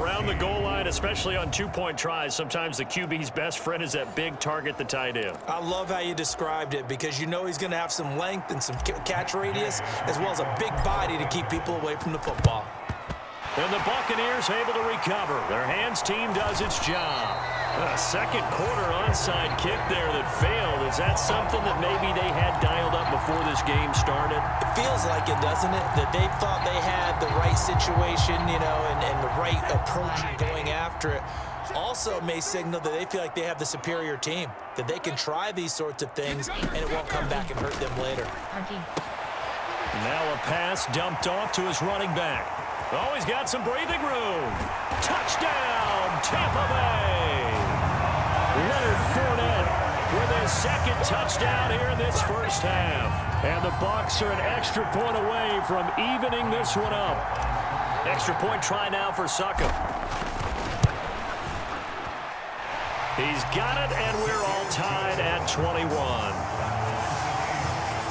around the goal line, especially on two-point tries, sometimes the QB's best friend is that big target, the tight end. I love how you described it because you know he's going to have some length and some catch radius as well as a big body to keep people away from the football. And the Buccaneers able to recover. Their hands team does its job. A second quarter onside kick there that failed. Is that something that maybe they had dialed up before this game started? It feels like it, doesn't it? That they thought they had the right situation, you know, and the right approach going after it. Also may signal that they feel like they have the superior team, that they can try these sorts of things and it won't come back and hurt them later. Now a pass dumped off to his running back. Oh, he's got some breathing room. Touchdown, Tampa Bay. Leonard Fournette with his second touchdown here in this first half. And the Bucs are an extra point away from evening this one up. Extra point try now for Succop. He's got it, and we're all tied at 21.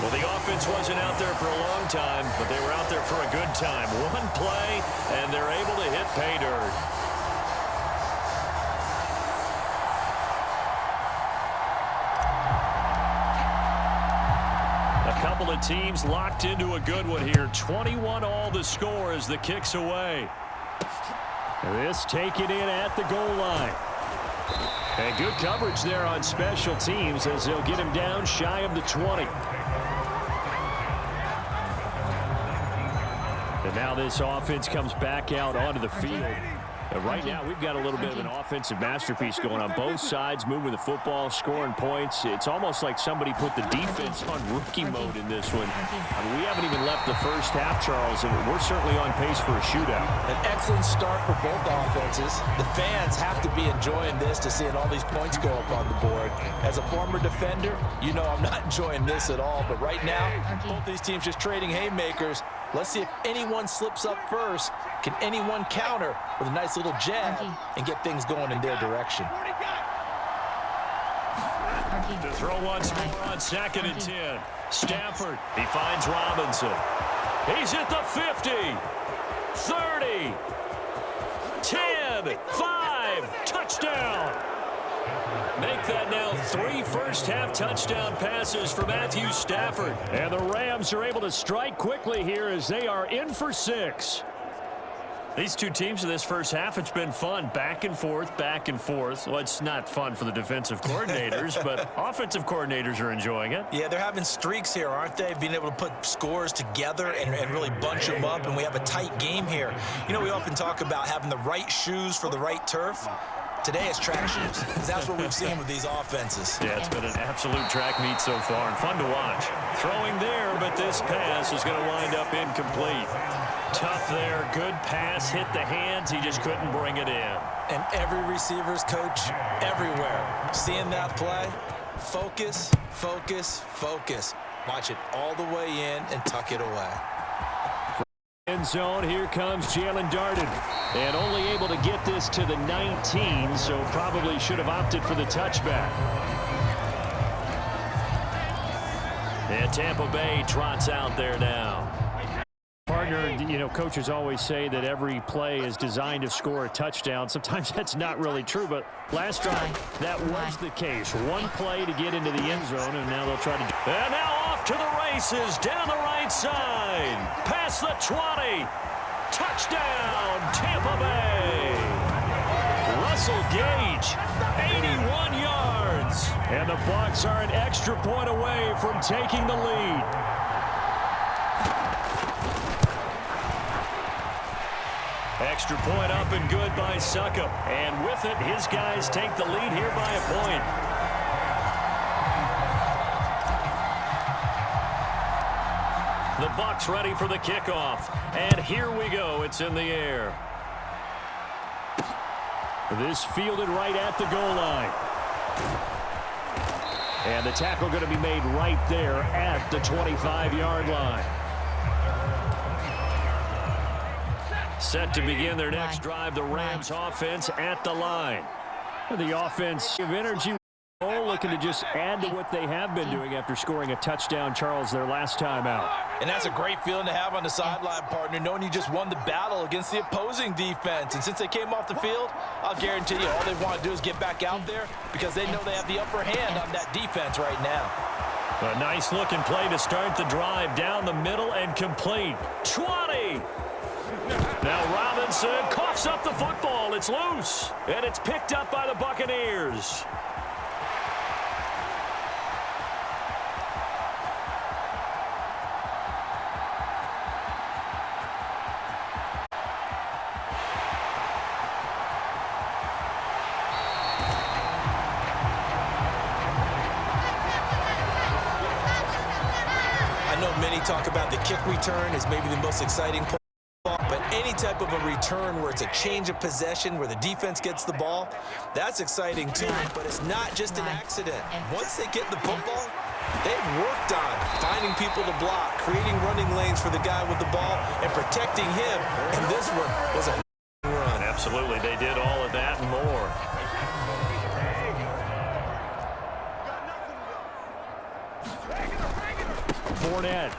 Well, the offense wasn't out there for a long time, but they were out there for a good time. One play, and they're able to hit pay dirt. A couple of teams locked into a good one here. 21 all the score as the kick's away. This taken in at the goal line. And good coverage there on special teams as they'll get him down shy of the 20. And now this offense comes back out onto the field. And right now we've got a little bit of an offensive masterpiece going on both sides, moving the football, scoring points. It's almost like somebody put the defense on rookie mode in this one. I mean, we haven't even left the first half, Charles, and we're certainly on pace for a shootout. An excellent start for both offenses. The fans have to be enjoying this to seeing all these points go up on the board. As a former defender, you know I'm not enjoying this at all. But right now, both these teams just trading haymakers. Let's see if anyone slips up first. Can anyone counter with a nice little jab and get things going in their direction? To throw once more on 2nd and 10. Stafford, he finds Robinson. He's at the 50, 30, 10, 5, touchdown. Make that now 3 first-half touchdown passes for Matthew Stafford. And the Rams are able to strike quickly here as they are in for 6. These two teams in this first half, it's been fun. Back and forth, back and forth. Well, it's not fun for the defensive coordinators, but offensive coordinators are enjoying it. Yeah, they're having streaks here, aren't they? Being able to put scores together and really bunch them up, and we have a tight game here. You know, we often talk about having the right shoes for the right turf. Today it's track shoes. That's what we've seen with these offenses. Yeah, it's been an absolute track meet so far and fun to watch. Throwing there, but this pass is going to wind up incomplete. Tough there. Good pass. Hit the hands. He just couldn't bring it in. And every receiver's coach everywhere. Seeing that play, focus, focus, focus. Watch it all the way in and tuck it away. End zone, here comes Jalen Darden. And only able to get this to the 19, so probably should have opted for the touchback. And Tampa Bay trots out there now. Partner, you know, coaches always say that every play is designed to score a touchdown. Sometimes that's not really true, but last drive, that was the case. One play to get into the end zone, and now they'll try to... And now off to the races, down the right side, past the 20. Touchdown, Tampa Bay. Russell Gage, 81 yards. And the Bucs are an extra point away from taking the lead. Extra point up and good by Succop. And with it, his guys take the lead here by a point. The Bucs ready for the kickoff. And here we go. It's in the air. This fielded right at the goal line. And the tackle going to be made right there at the 25-yard line. Set to begin their next drive, the Rams offense at the line. The offensive energy Looking to just add to what they have been doing after scoring a touchdown, Charles, their last time out. And that's a great feeling to have on the sideline, partner, knowing you just won the battle against the opposing defense. And since they came off the field, I'll guarantee you all they want to do is get back out there because they know they have the upper hand on that defense right now. A nice-looking play to start the drive down the middle and complete. 20! Now Robinson coughs up the football. It's loose, and it's picked up by the Buccaneers. I know many talk about the kick return as maybe the most exciting part. But any type of a return where it's a change of possession, where the defense gets the ball, that's exciting too. But it's not just an accident. Once they get the football, they've worked on finding people to block, creating running lanes for the guy with the ball, and protecting him. And this one was a run. Absolutely, they did all of that and more. Fournette,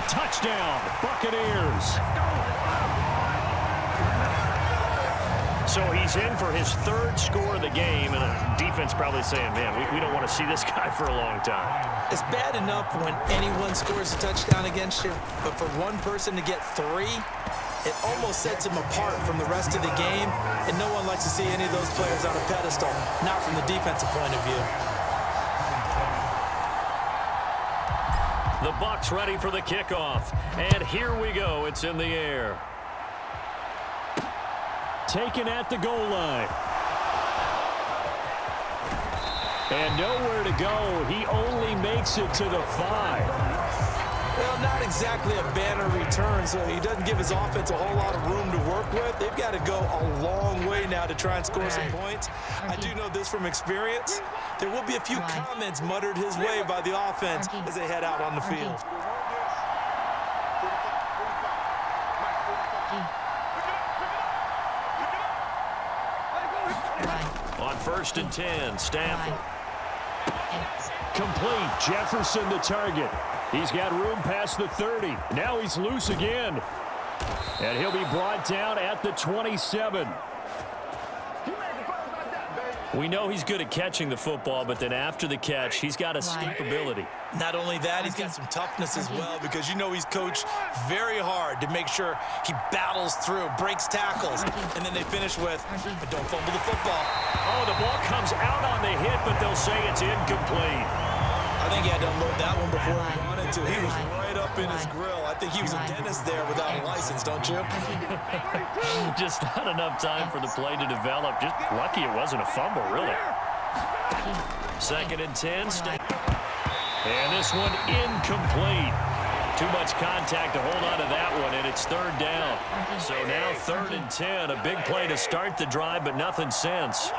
touchdown, Buccaneers. So he's in for his third score of the game, and the defense probably saying, man, we don't want to see this guy for a long time. It's bad enough when anyone scores a touchdown against you, but for one person to get 3, it almost sets him apart from the rest of the game, and no one likes to see any of those players on a pedestal, not from the defensive point of view. The Bucs ready for the kickoff, and here we go. It's in the air. Taken at the goal line. And nowhere to go. He only makes it to the 5. Well, not exactly a banner return, so he doesn't give his offense a whole lot of room to work with. They've got to go a long way now to try and score some points. I do know this from experience. There will be a few comments muttered his way by the offense as they head out on the field. On 1st and 10, Stafford. Complete. Jefferson the target. He's got room past the 30. Now he's loose again. And he'll be brought down at the 27. We know he's good at catching the football, but then after the catch, he's got a step ability. Not only that, he's got some toughness as well, because you know he's coached very hard to make sure he battles through, breaks tackles, and then they finish with, but don't fumble the football. Oh, the ball comes out on the hit, but they'll say it's incomplete. I think he had to unload that one before he wanted to. He was right up in his grill. I think he was a dentist there without a license, don't you? Just not enough time for the play to develop. Just lucky it wasn't a fumble, really. 2nd and 10. And this one incomplete. Too much contact to hold on to that one, and it's 3rd down. So now 3rd and 10. A big play to start the drive, but nothing since.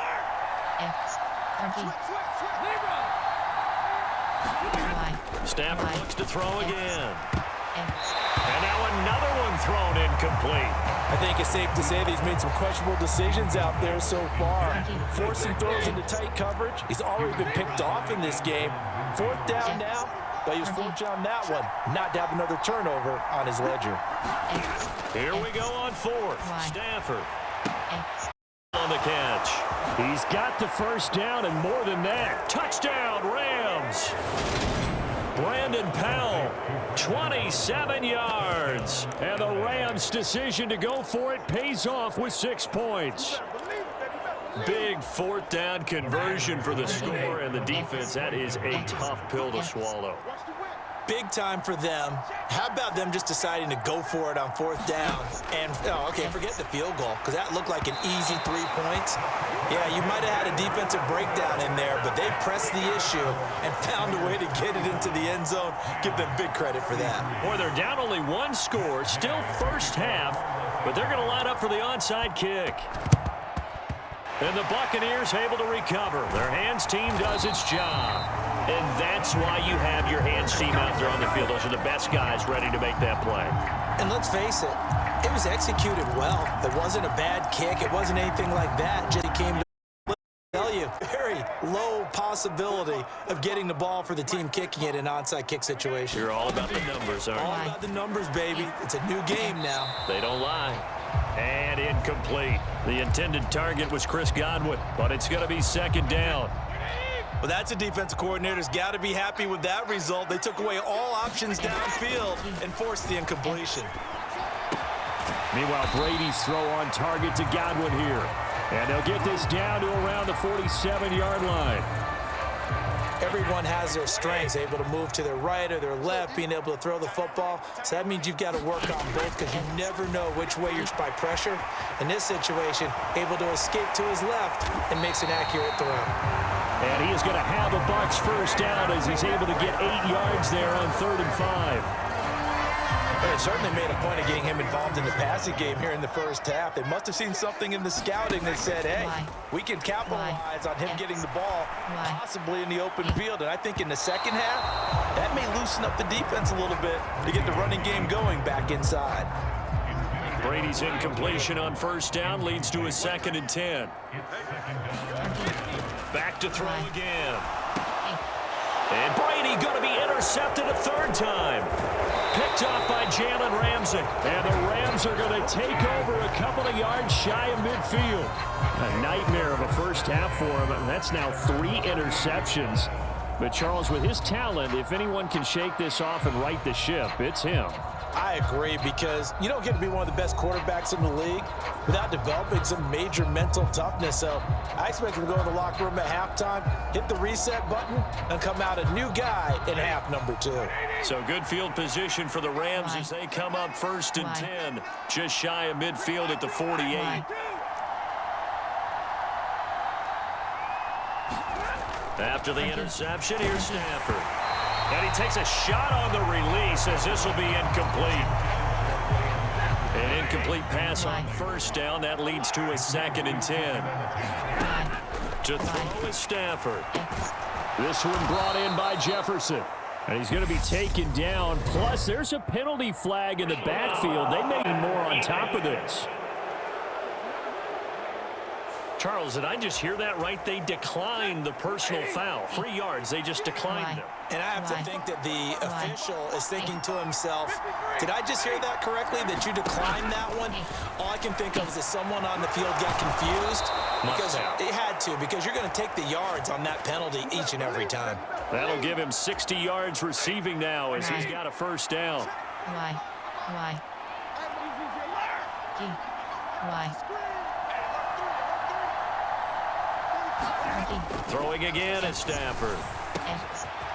Stafford looks to throw again. And now another one thrown incomplete. I think it's safe to say that he's made some questionable decisions out there so far. Forcing throws into tight coverage. He's already been picked off in this game. 4th down now, but he was fortunate on that one not to have another turnover on his ledger. Here we go on 4th. Stafford on the catch. He's got the 1st down and more than that. Touchdown, Rams. Brandon Powell, 27 yards. And the Rams' decision to go for it pays off with 6 points. Big 4th down conversion for the score and the defense. That is a tough pill to swallow. Big time for them. How about them just deciding to go for it on 4th down? And, oh, okay, forget the field goal, because that looked like an easy 3 points. Yeah, you might have had a defensive breakdown in there, but they pressed the issue and found a way to get it into the end zone. Give them big credit for that. Boy, they're down only 1 score, still 1st half, but they're going to line up for the onside kick. And the Buccaneers able to recover. Their hands team does its job. And that's why you have your hands team out there on the field. Those are the best guys ready to make that play. And let's face it, it was executed well. It wasn't a bad kick. It wasn't anything like that. Just came to tell you, Barry, low possibility of getting the ball for the team kicking it in an onside kick situation. You're all about the numbers, aren't you? All about the numbers, baby. It's a new game now. They don't lie. And incomplete. The intended target was Chris Godwin, but it's going to be second down. Well, that's a defensive coordinator's got to be happy with that result. They took away all options downfield and forced the incompletion. Meanwhile, Brady's throw on target to Godwin here. And they'll get this down to around the 47-yard line. Everyone has their strengths, able to move to their right or their left, being able to throw the football. So that means you've got to work on both because you never know which way you're by pressure. In this situation, able to escape to his left and makes an accurate throw. And he is going to have a Bucs first down as he's able to get 8 yards there on 3rd and 5. They certainly made a point of getting him involved in the passing game here in the first half. They must have seen something in the scouting that said, hey, we can capitalize on him getting the ball possibly in the open field. And I think in the second half, that may loosen up the defense a little bit to get the running game going back inside. Brady's incompletion on first down leads to a 2nd and 10. Back to throw again. And Brady going to be intercepted a 3rd time. Picked off by Jalen Ramsey. And the Rams are going to take over a couple of yards shy of midfield. A nightmare of a first half for him. And that's now 3 interceptions. But Charles, with his talent, if anyone can shake this off and right the ship, it's him. I agree, because you don't get to be one of the best quarterbacks in the league without developing some major mental toughness. So I expect him to go to the locker room at halftime, hit the reset button, and come out a new guy in half number 2. So good field position for the Rams as they come up 1st and 10, just shy of midfield at the 48. After the interception, here's Stafford. And he takes a shot on the release as this will be incomplete. An incomplete pass on first down. That leads to a 2nd and 10. To throw is Stafford. This one brought in by Jefferson. And he's going to be taken down. Plus, there's a penalty flag in the backfield. They may need more on top of this. Charles, did I just hear that right? They declined the personal foul. 3 yards, they just declined it. And I have to think that the official is thinking to himself, did I just hear that correctly, that you declined that one? All I can think of is that someone on the field got confused. Because it had to, because you're going to take the yards on that penalty each and every time. That'll give him 60 yards receiving now as he's got a first down. Throwing again at Stafford.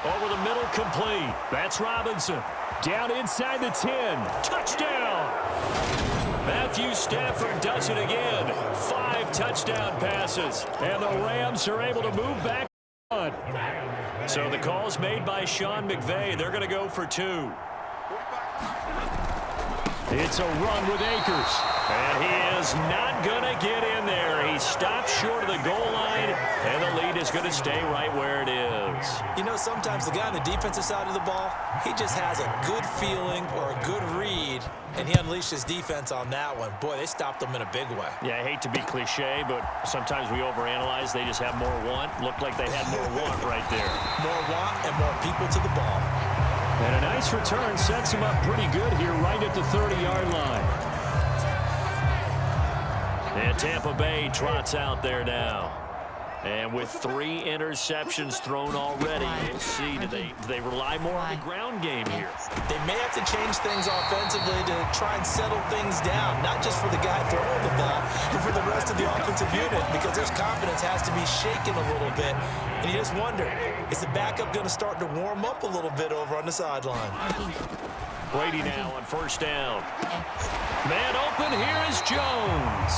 Over the middle, complete. That's Robinson. Down inside the 10. Touchdown! Matthew Stafford does it again. 5 touchdown passes. And the Rams are able to move back on. So the call's made by Sean McVay. They're going to go for 2. It's a run with Akers. And he is not going to get in there. He stops short of the goal line, and the lead is going to stay right where it is. You know, sometimes the guy on the defensive side of the ball, he just has a good feeling or a good read, and he unleashed his defense on that one. Boy, they stopped them in a big way. Yeah, I hate to be cliche, but sometimes we overanalyze. They just have more want. Looked like they had more want right there. More want and more people to the ball. And a nice return sets him up pretty good here right at the 30-yard line. And Tampa Bay trots out there now. And with 3 interceptions thrown already, we'll see, do they rely more on the ground game here? They may have to change things offensively to try and settle things down, not just for the guy throwing the ball, but for the rest of the offensive unit, because their confidence has to be shaken a little bit. And you just wonder, is the backup going to start to warm up a little bit over on the sideline? Brady now on first down. Man open, here is Jones.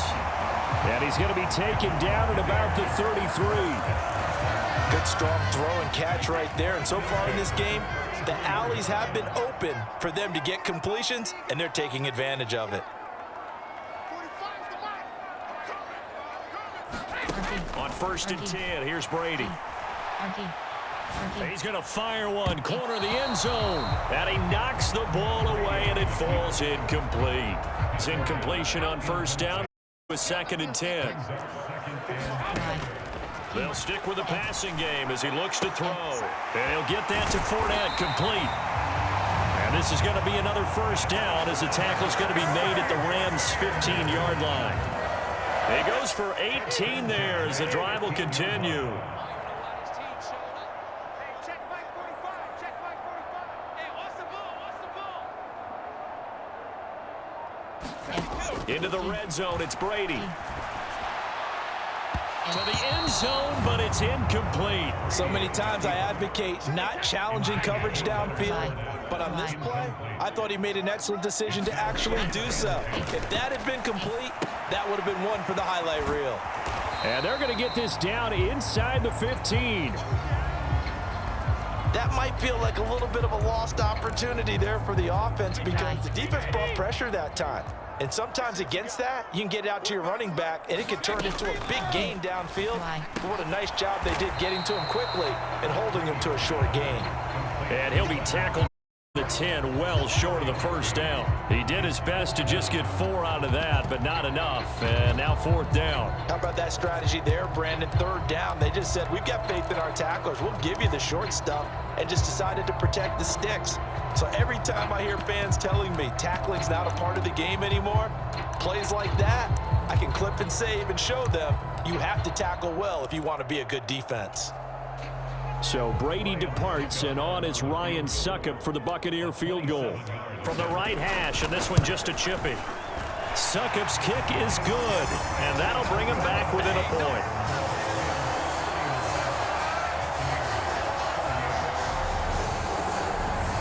And he's going to be taken down at about the 33. Good strong throw and catch right there. And so far in this game, the alleys have been open for them to get completions, and they're taking advantage of it. On 1st and 10, here's Brady. He's going to fire one, corner of the end zone. And he knocks the ball away, and it falls incomplete. It's incompletion on first down with 2nd and 10. They'll stick with the passing game as he looks to throw. And he'll get that to Fournette, complete. And this is going to be another first down as the tackle's going to be made at the Rams' 15-yard line. He goes for 18 there as the drive will continue. Into the red zone, it's Brady. To the end zone, but it's incomplete. So many times I advocate not challenging coverage downfield, but on this play, I thought he made an excellent decision to actually do so. If that had been complete, that would have been one for the highlight reel. And they're going to get this down inside the 15. That might feel like a little bit of a lost opportunity there for the offense because the defense brought pressure that time. And sometimes against that, you can get out to your running back, and it can turn into a big gain downfield. But what a nice job they did getting to him quickly and holding him to a short gain. And he'll be tackled at the 10, well short of the first down. He did his best to just get 4 out of that, but not enough. And now 4th down. How about that strategy there, Brandon? 3rd down. They just said, we've got faith in our tacklers. We'll give you the short stuff, and just decided to protect the sticks. So every time I hear fans telling me tackling's not a part of the game anymore, plays like that, I can clip and save and show them you have to tackle well if you want to be a good defense. So Brady departs, and on is Ryan Succop for the Buccaneer field goal. From the right hash, and this one just a chippy. Succop's kick is good, and that'll bring him back within a point.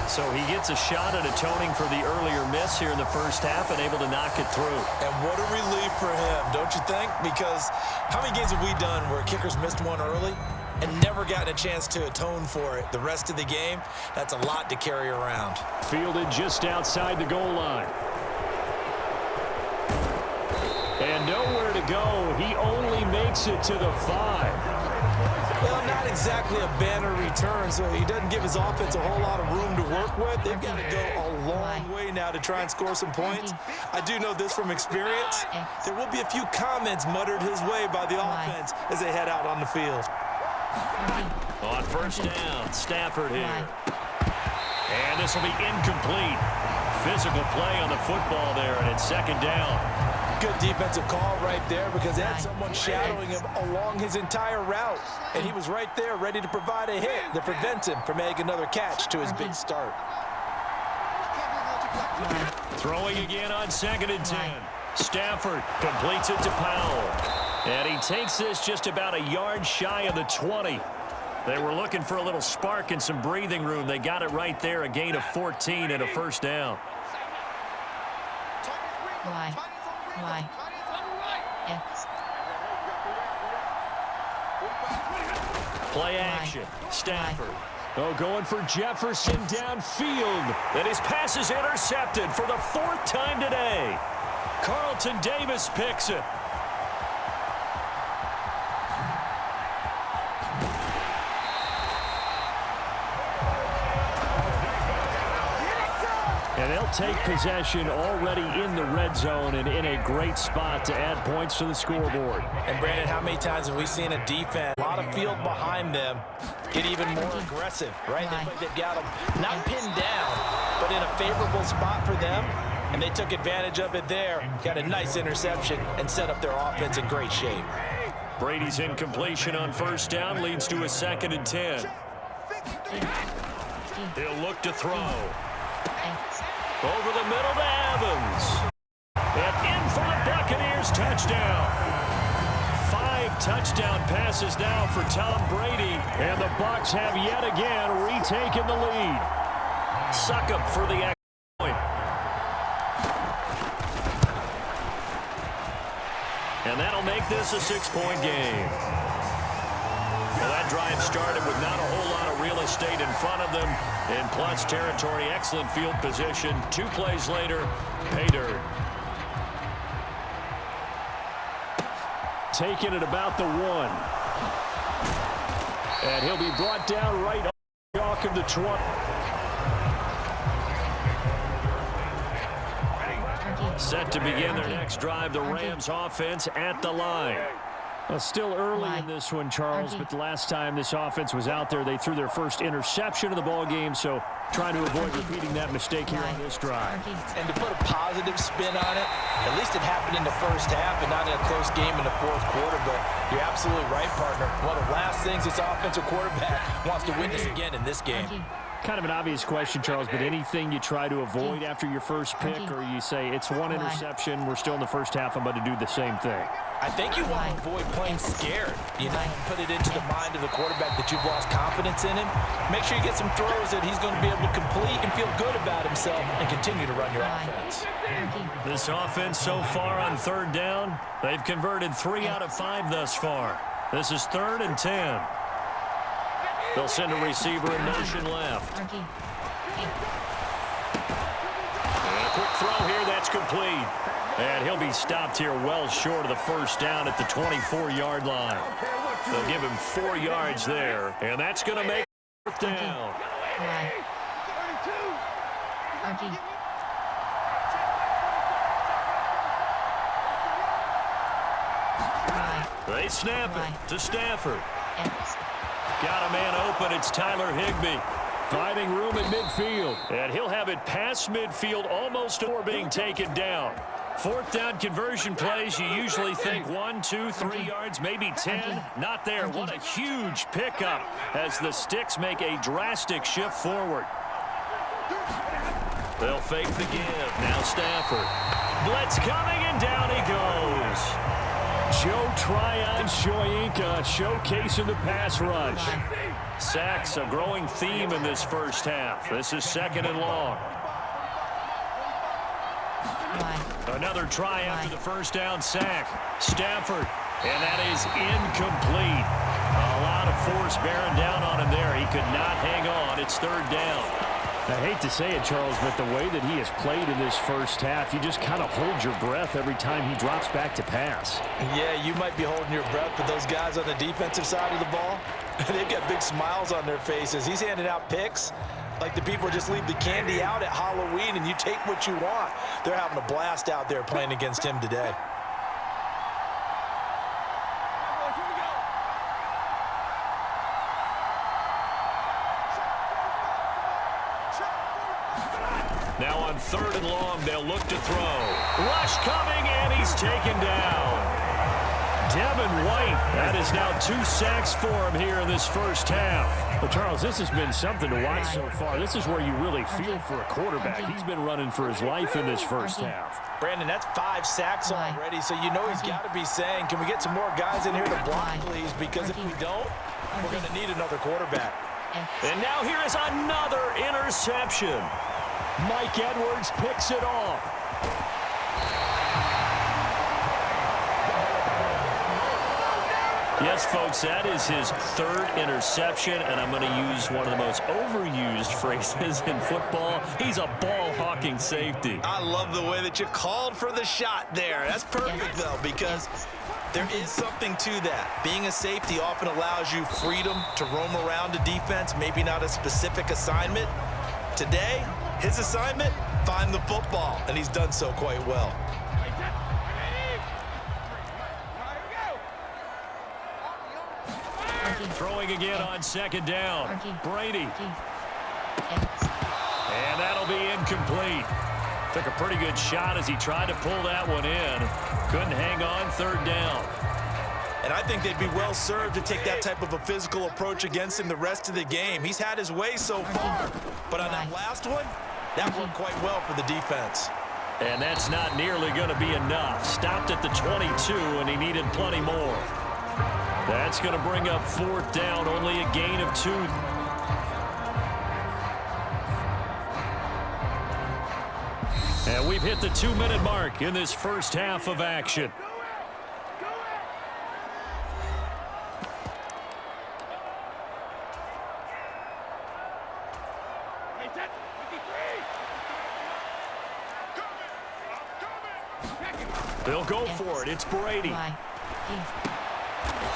So he gets a shot at atoning for the earlier miss here in the first half and able to knock it through. And what a relief for him, don't you think? Because how many games have we done where kickers missed one early and never gotten a chance to atone for it the rest of the game? That's a lot to carry around. Fielded just outside the goal line. And nowhere to go. He only makes it to the 5. Well, not exactly a banner return, so he doesn't give his offense a whole lot of room to work with. They've got to go a long way now to try and score some points. I do know this from experience. There will be a few comments muttered his way by the offense as they head out on the field. On first down, Stafford here. And this will be incomplete. Physical play on the football there, and it's 2nd down. Good defensive call right there because they had someone shadowing him along his entire route. And he was right there ready to provide a hit that prevents him from making another catch to his big start. Throwing again on 2nd and 10. Stafford completes it to Powell. And he takes this just about a yard shy of the 20. They were looking for a little spark and some breathing room. They got it right there, a gain of 14 and a first down. Play action. Stafford. Oh, going for Jefferson downfield. And his pass is intercepted for the 4th time today. Carlton Davis picks it. And they'll take possession already in the red zone and in a great spot to add points to the scoreboard. And, Brandon, how many times have we seen a defense, a lot of field behind them, get even more aggressive, right? They've got them not pinned down, but in a favorable spot for them, and they took advantage of it there, got a nice interception, and set up their offense in great shape. Brady's incompletion on first down leads to a 2nd and 10. He'll look to throw. Over the middle to Evans. And in for the Buccaneers touchdown. 5 touchdown passes now for Tom Brady. And the Bucs have yet again retaken the lead. Succop for the extra point. And that'll make this a 6-point game. Well, that drive started with not a whole lot of real estate in front of them. In plus territory, excellent field position. 2 plays later, pay dirt. Taking it about the 1. And he'll be brought down right off of the 20. Set to begin their next drive, the Rams offense at the line. Well, still early in this one, Charles, but the last time this offense was out there, they threw their first interception of the ball game, so trying to avoid repeating that mistake here on this drive. And to put a positive spin on it, at least it happened in the first half and not in a close game in the fourth quarter, but you're absolutely right, partner. One of the last things this offensive quarterback wants to witness again in this game. Kind of an obvious question, Charles, but anything you try to avoid after your first pick, or you say it's one interception, we're still in the first half, I'm going to do the same thing? I think you want to avoid playing scared. You know, put it into the mind of the quarterback that you've lost confidence in him. Make sure you get some throws that he's going to be able to complete and feel good about himself and continue to run your offense. This offense so far on third down, they've converted 3 out of 5 thus far. This is 3rd and 10. They'll send a receiver in motion left. And a quick throw here, that's complete. And he'll be stopped here well short of the first down at the 24-yard line. They'll give him 4 yards there, and that's going to make fourth down. They snap it to Stafford. Got a man open. It's Tyler Higbee. Finding room at midfield. And he'll have it past midfield, almost before being taken down. 4th down conversion plays, you usually think 1, 2, 3 yards, maybe 10. Not there. What a huge pickup as the Sticks make a drastic shift forward. They'll fake the give. Now Stafford. Blitz coming, and down he goes. Joe Tryon-Shoyinka showcasing the pass rush. Sacks, a growing theme in this first half. This is 2nd and long. Another try after the first down sack. Stafford, and that is incomplete. A lot of force bearing down on him there. He could not hang on. It's 3rd down. I hate to say it, Charles, but the way that he has played in this first half, you just kind of hold your breath every time he drops back to pass. Yeah, you might be holding your breath, but those guys on the defensive side of the ball, they've got big smiles on their faces. He's handing out picks like the people just leave the candy out at Halloween and you take what you want. They're having a blast out there playing against him today. Now on 3rd and long, they'll look to throw. Rush coming, and he's taken down. Devin White, that is now 2 sacks for him here in this first half. Well, Charles, this has been something to watch so far. This is where you really feel for a quarterback. He's been running for his life in this first half. Brandon, that's 5 sacks already, so you know he's got to be saying, can we get some more guys in here to block, please? Because if we don't, we're going to need another quarterback. And now here is another interception. Mike Edwards picks it off. Yes, folks, that is his 3rd interception, and I'm going to use one of the most overused phrases in football. He's a ball-hawking safety. I love the way that you called for the shot there. That's perfect, though, because there is something to that. Being a safety often allows you freedom to roam around a defense, maybe not a specific assignment. Today, his assignment, find the football, and he's done so quite well. Throwing again on 2nd down. Brady. And that'll be incomplete. Took a pretty good shot as he tried to pull that one in. Couldn't hang on. 3rd down. And I think they'd be well served to take that type of a physical approach against him the rest of the game. He's had his way so far, but on that last one, that worked quite well for the defense. And that's not nearly going to be enough. Stopped at the 22, and he needed plenty more. That's going to bring up 4th down, only a gain of 2. And we've hit the 2-minute mark in this first half of action. They'll go for it. It's Brady.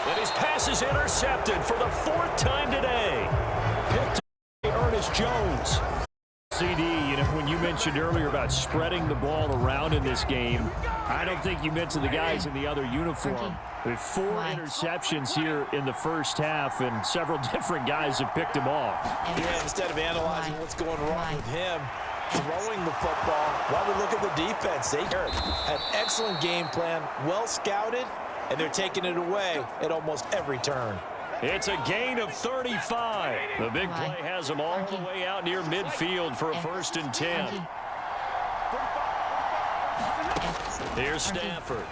And his pass is intercepted for the 4th time today. Picked by Ernest Jones. CD, you know, when when you mentioned earlier about spreading the ball around in this game, I don't think you mentioned the guys in the other uniform. With 4 interceptions here in the first half, and several different guys have picked him off. Yeah, instead of analyzing what's going wrong with him, throwing the football, while we look at the defense, they had excellent game plan, well scouted, and they're taking it away at almost every turn. It's a gain of 35. The big play has them all the way out near midfield for a 1st and 10. Here's Stafford.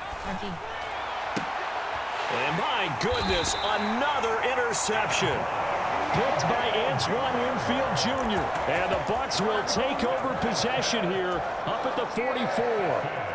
And my goodness, another interception. Picked by Antoine Winfield Jr. And the Bucs will take over possession here up at the 44.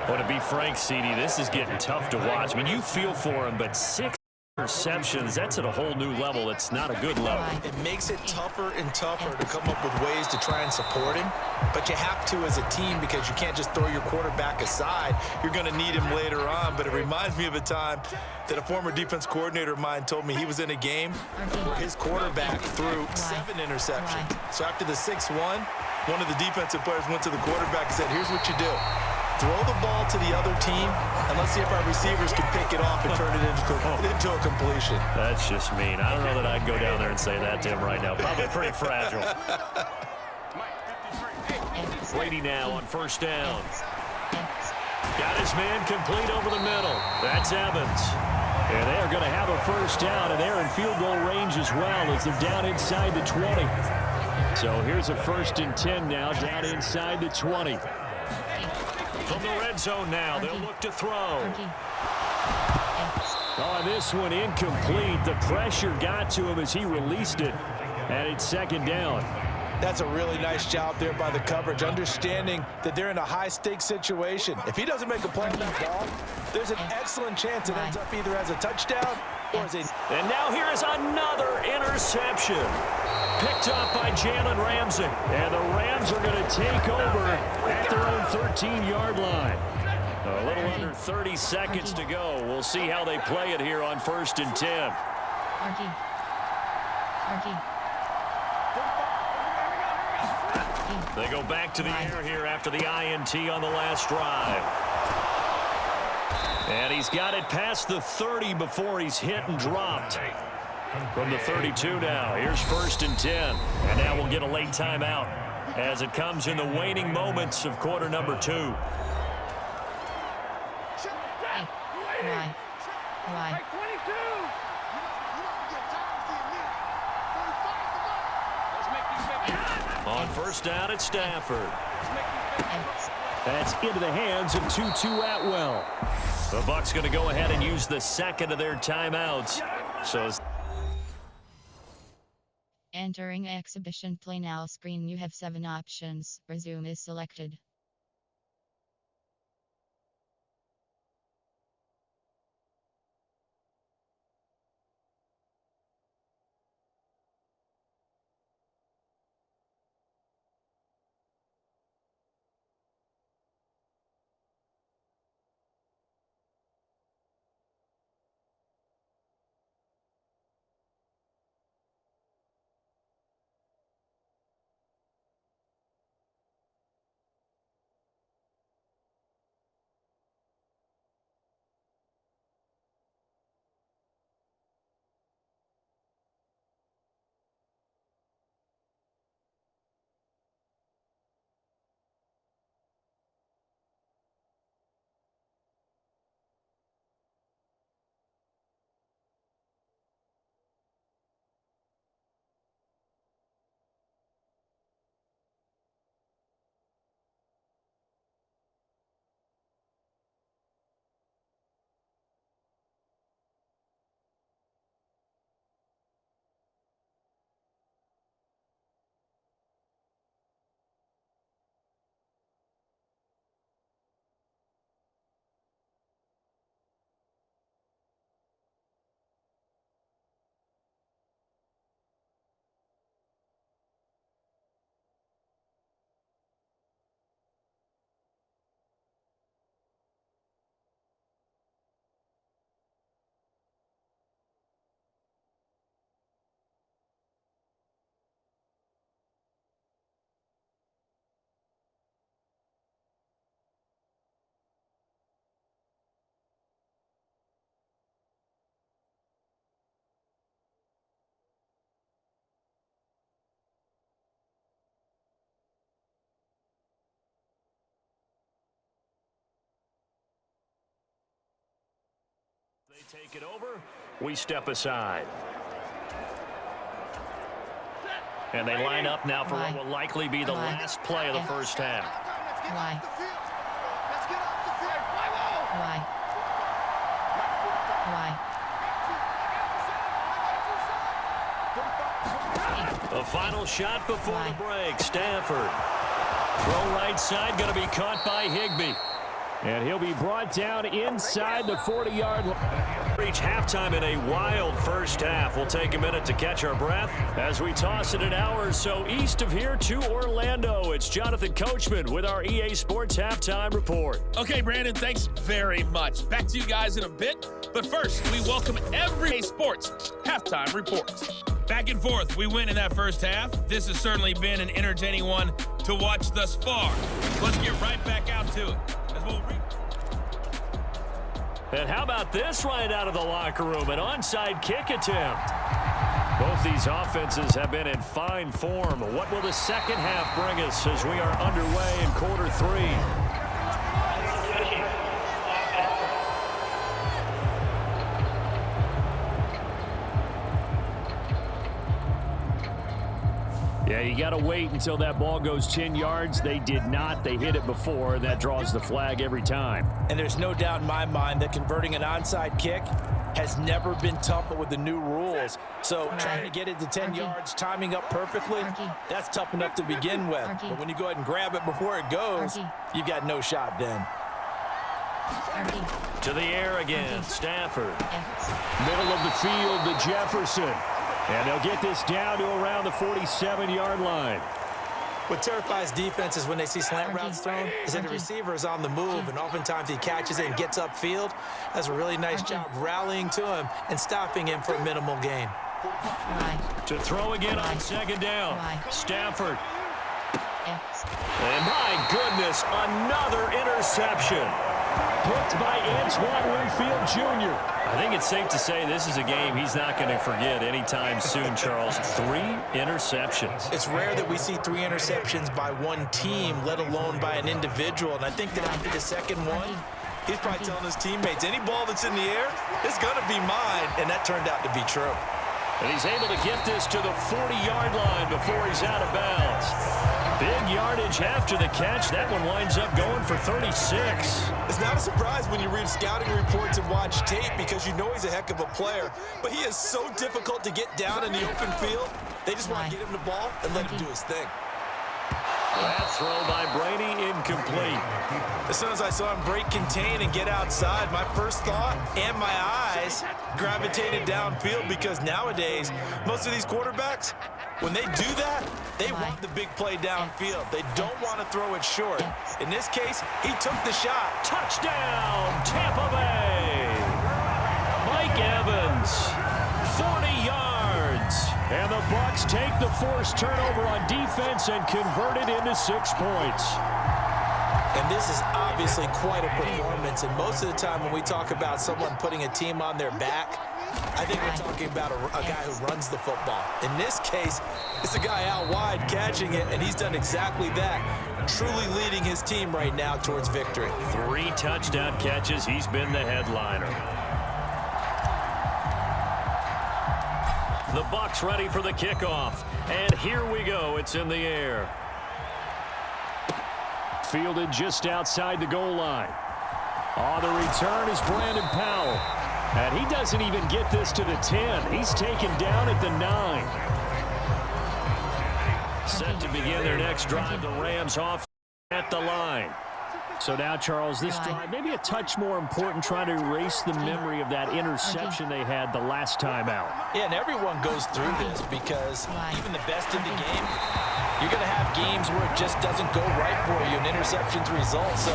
Well, to be frank, CD, this is getting tough to watch. I mean, you feel for him, but 6 interceptions, that's at a whole new level. It's not a good level. It makes it tougher and tougher to come up with ways to try and support him, but you have to as a team because you can't just throw your quarterback aside. You're going to need him later on, but it reminds me of a time that a former defense coordinator of mine told me he was in a game where his quarterback threw 7 interceptions. So after the 6-1, one of the defensive players went to the quarterback and said, here's what you do. Throw the ball to the other team, and let's see if our receivers can pick it off and turn it into a completion. That's just mean. I don't know that I'd go down there and say that to him right now. Probably pretty fragile. Brady now on 1st down. Got his man complete over the middle. That's Evans. And they are going to have a 1st down, and they're in field goal range as well as they're down inside the 20. So here's a 1st and 10 now, down inside the 20. From the red zone now, they'll look to throw. Oh, this one incomplete. The pressure got to him as he released it, and it's 2nd down. That's a really nice job there by the coverage, understanding that they're in a high-stakes situation. If he doesn't make a play on that ball, there's an excellent chance it ends up either as a touchdown or as a... And now here is another interception. Picked up by Jalen Ramsey. And the Rams are going to take over at their own 13-yard line. A little under 30 seconds to go. We'll see how they play it here on 1st and 10. They go back to the air here after the INT on the last drive. And he's got it past the 30 before he's hit and dropped. From the 32 now, here's 1st and 10. And now we'll get a late timeout as it comes in the waning moments of quarter number 2. On 1st down, it's Stafford. That's into the hands of Tutu Atwell. The Bucs going to go ahead and use the 2nd of their timeouts. So entering exhibition play now screen, you have 7 options. Resume is selected. Take it over. We step aside. And they line up now for what will likely be the last play of the first half. Why? The final shot before the break. Stafford. Throw right side, going to be caught by Higbee. And he'll be brought down inside the 40-yard line. Reach halftime in a wild first half. We'll take a minute to catch our breath as we toss it an hour or so east of here to Orlando. It's Jonathan Coachman with our EA Sports Halftime Report. Okay, Brandon, thanks very much. Back to you guys in a bit. But first, we welcome every EA Sports Halftime Report. Back and forth, we win in that first half. This has certainly been an entertaining one to watch thus far. Let's get right back out to it. And how about this right out of the locker room? An onside kick attempt. Both these offenses have been in fine form. What will the second half bring us as we are underway in quarter three? Yeah, you got to wait until that ball goes 10 yards. They did not. They hit it before. That draws the flag every time. And there's no doubt in my mind that converting an onside kick has never been tougher with the new rules. So trying to get it to 10 yards, timing up perfectly, that's tough enough to begin with. But when you go ahead and grab it before it goes, you've got no shot then. To the air again, Stafford. Middle of the field to Jefferson. And they'll get this down to around the 47-yard line. What terrifies defenses when they see slant routes thrown is that the receiver is on the move, and oftentimes he catches it and gets upfield. Does a really nice job rallying to him and stopping him for a minimal gain. To throw again on second down, Stafford. And my goodness, another interception. Picked by Antoine Winfield Jr. I think it's safe to say this is a game he's not going to forget anytime soon, Charles. 3 interceptions. It's rare that we see 3 interceptions by one team, let alone by an individual. And I think that after the second one, he's probably telling his teammates, any ball that's in the air is going to be mine. And that turned out to be true. And he's able to get this to the 40-yard line before he's out of bounds. Big yardage after the catch. That one winds up going for 36. It's not a surprise when you read scouting reports and watch tape because you know he's a heck of a player. But he is so difficult to get down in the open field. They just want to get him the ball and let him do his thing. That throw by Brady incomplete. As soon as I saw him break contain and get outside, my first thought and my eyes gravitated downfield because nowadays, most of these quarterbacks, when they do that, they want the big play downfield. They don't want to throw it short. In this case, he took the shot. Touchdown, Tampa Bay. Mike Evans, 40 yards. And the Bucs take the forced turnover on defense and convert it into 6 points. And this is obviously quite a performance. And most of the time when we talk about someone putting a team on their back, I think we're talking about a guy who runs the football. In this case, it's a guy out wide catching it, and he's done exactly that, truly leading his team right now towards victory. 3 touchdown catches. He's been the headliner. The Bucs ready for the kickoff. And here we go. It's in the air. Fielded just outside the goal line. On the return is Brandon Powell. And he doesn't even get this to the 10. He's taken down at the 9. Set to begin their next drive. The Rams off at the line. So now, Charles, this drive maybe a touch more important, trying to erase the memory of that interception they had the last time out. Yeah, and everyone goes through this because even the best in the game, you're going to have games where it just doesn't go right for you, and interceptions result. So,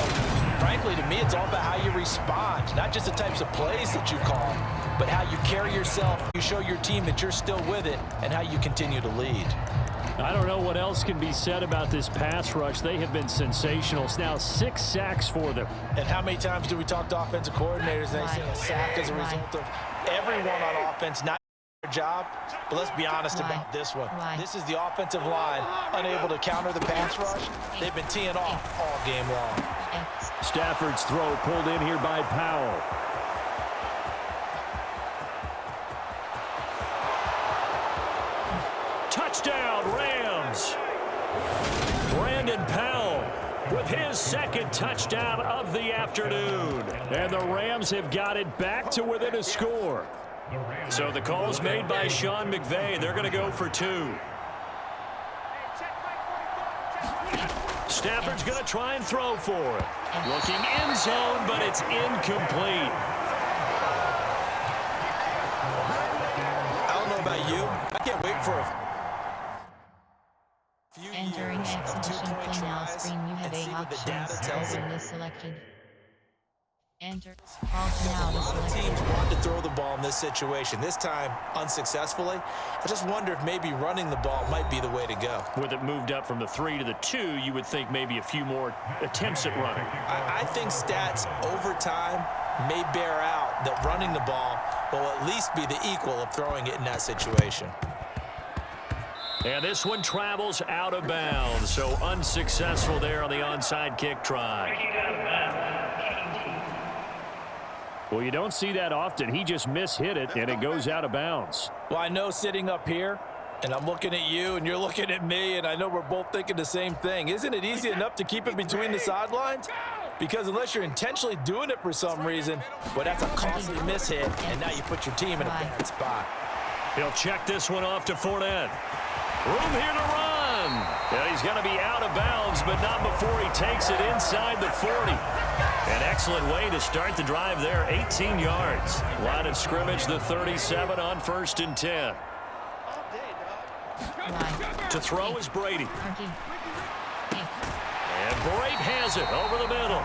frankly, to me, it's all about how you respond, not just the types of plays that you call, but how you carry yourself, you show your team that you're still with it, and how you continue to lead. I don't know what else can be said about this pass rush. They have been sensational. It's now 6 sacks for them. And how many times do we talk to offensive coordinators and they say a sack as a result of everyone on offense not doing their job? But let's be honest about this one. This is the offensive line unable to counter the pass rush. They've been teeing off all game long. Stafford's throw pulled in here by Powell. Touchdown, Rams. Brandon Powell with his second touchdown of the afternoon. And the Rams have got it back to within a score. So the call's made by Sean McVay. They're going to go for 2. Stafford's going to try and throw for it. Looking end zone, but it's incomplete. I don't know about you. I can't wait for a few Entering years of exhibition two-point play now tries screen. You have and 8 see what the data options. tells Order you. is selected. Enter. Alt now A is lot of selected. teams want to throw the ball in this situation. This time, unsuccessfully. I just wonder if maybe running the ball might be the way to go. With it moved up from the 3 to the 2, you would think maybe a few more attempts at running. I think stats over time may bear out that running the ball will at least be the equal of throwing it in that situation. And this one travels out of bounds, so unsuccessful there on the onside kick try. Well, you don't see that often. He just mishit it, and it goes out of bounds. Well, I know sitting up here, and I'm looking at you, and you're looking at me, and I know we're both thinking the same thing. Isn't it easy enough to keep it between the sidelines? Because unless you're intentionally doing it for some reason, well, that's a costly mishit, and now you put your team in a bad spot. He'll check this one off to Fournette. Room here to run. Yeah, he's going to be out of bounds, but not before he takes it inside the 40. An excellent way to start the drive there, 18 yards. Line of scrimmage, the 37 on 1st and 10. To throw is Brady. And Brate has it over the middle.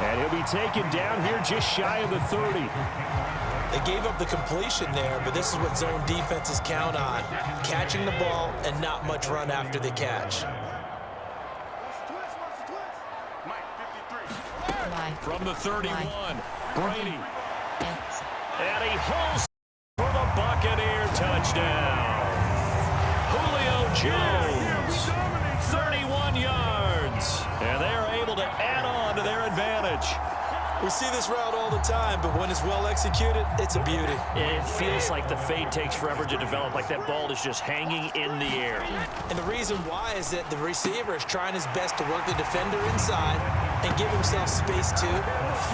And he'll be taken down here just shy of the 30. They gave up the completion there, but this is what zone defenses count on. Catching the ball and not much run after the catch. From the 31, Brady. And he holds for the Buccaneer touchdown. Julio Jones, 31 yards. And they're able to add on to their advantage. We see this route all the time, but when it's well executed, it's a beauty. It feels like the fade takes forever to develop, like that ball is just hanging in the air. And the reason why is that the receiver is trying his best to work the defender inside and give himself space to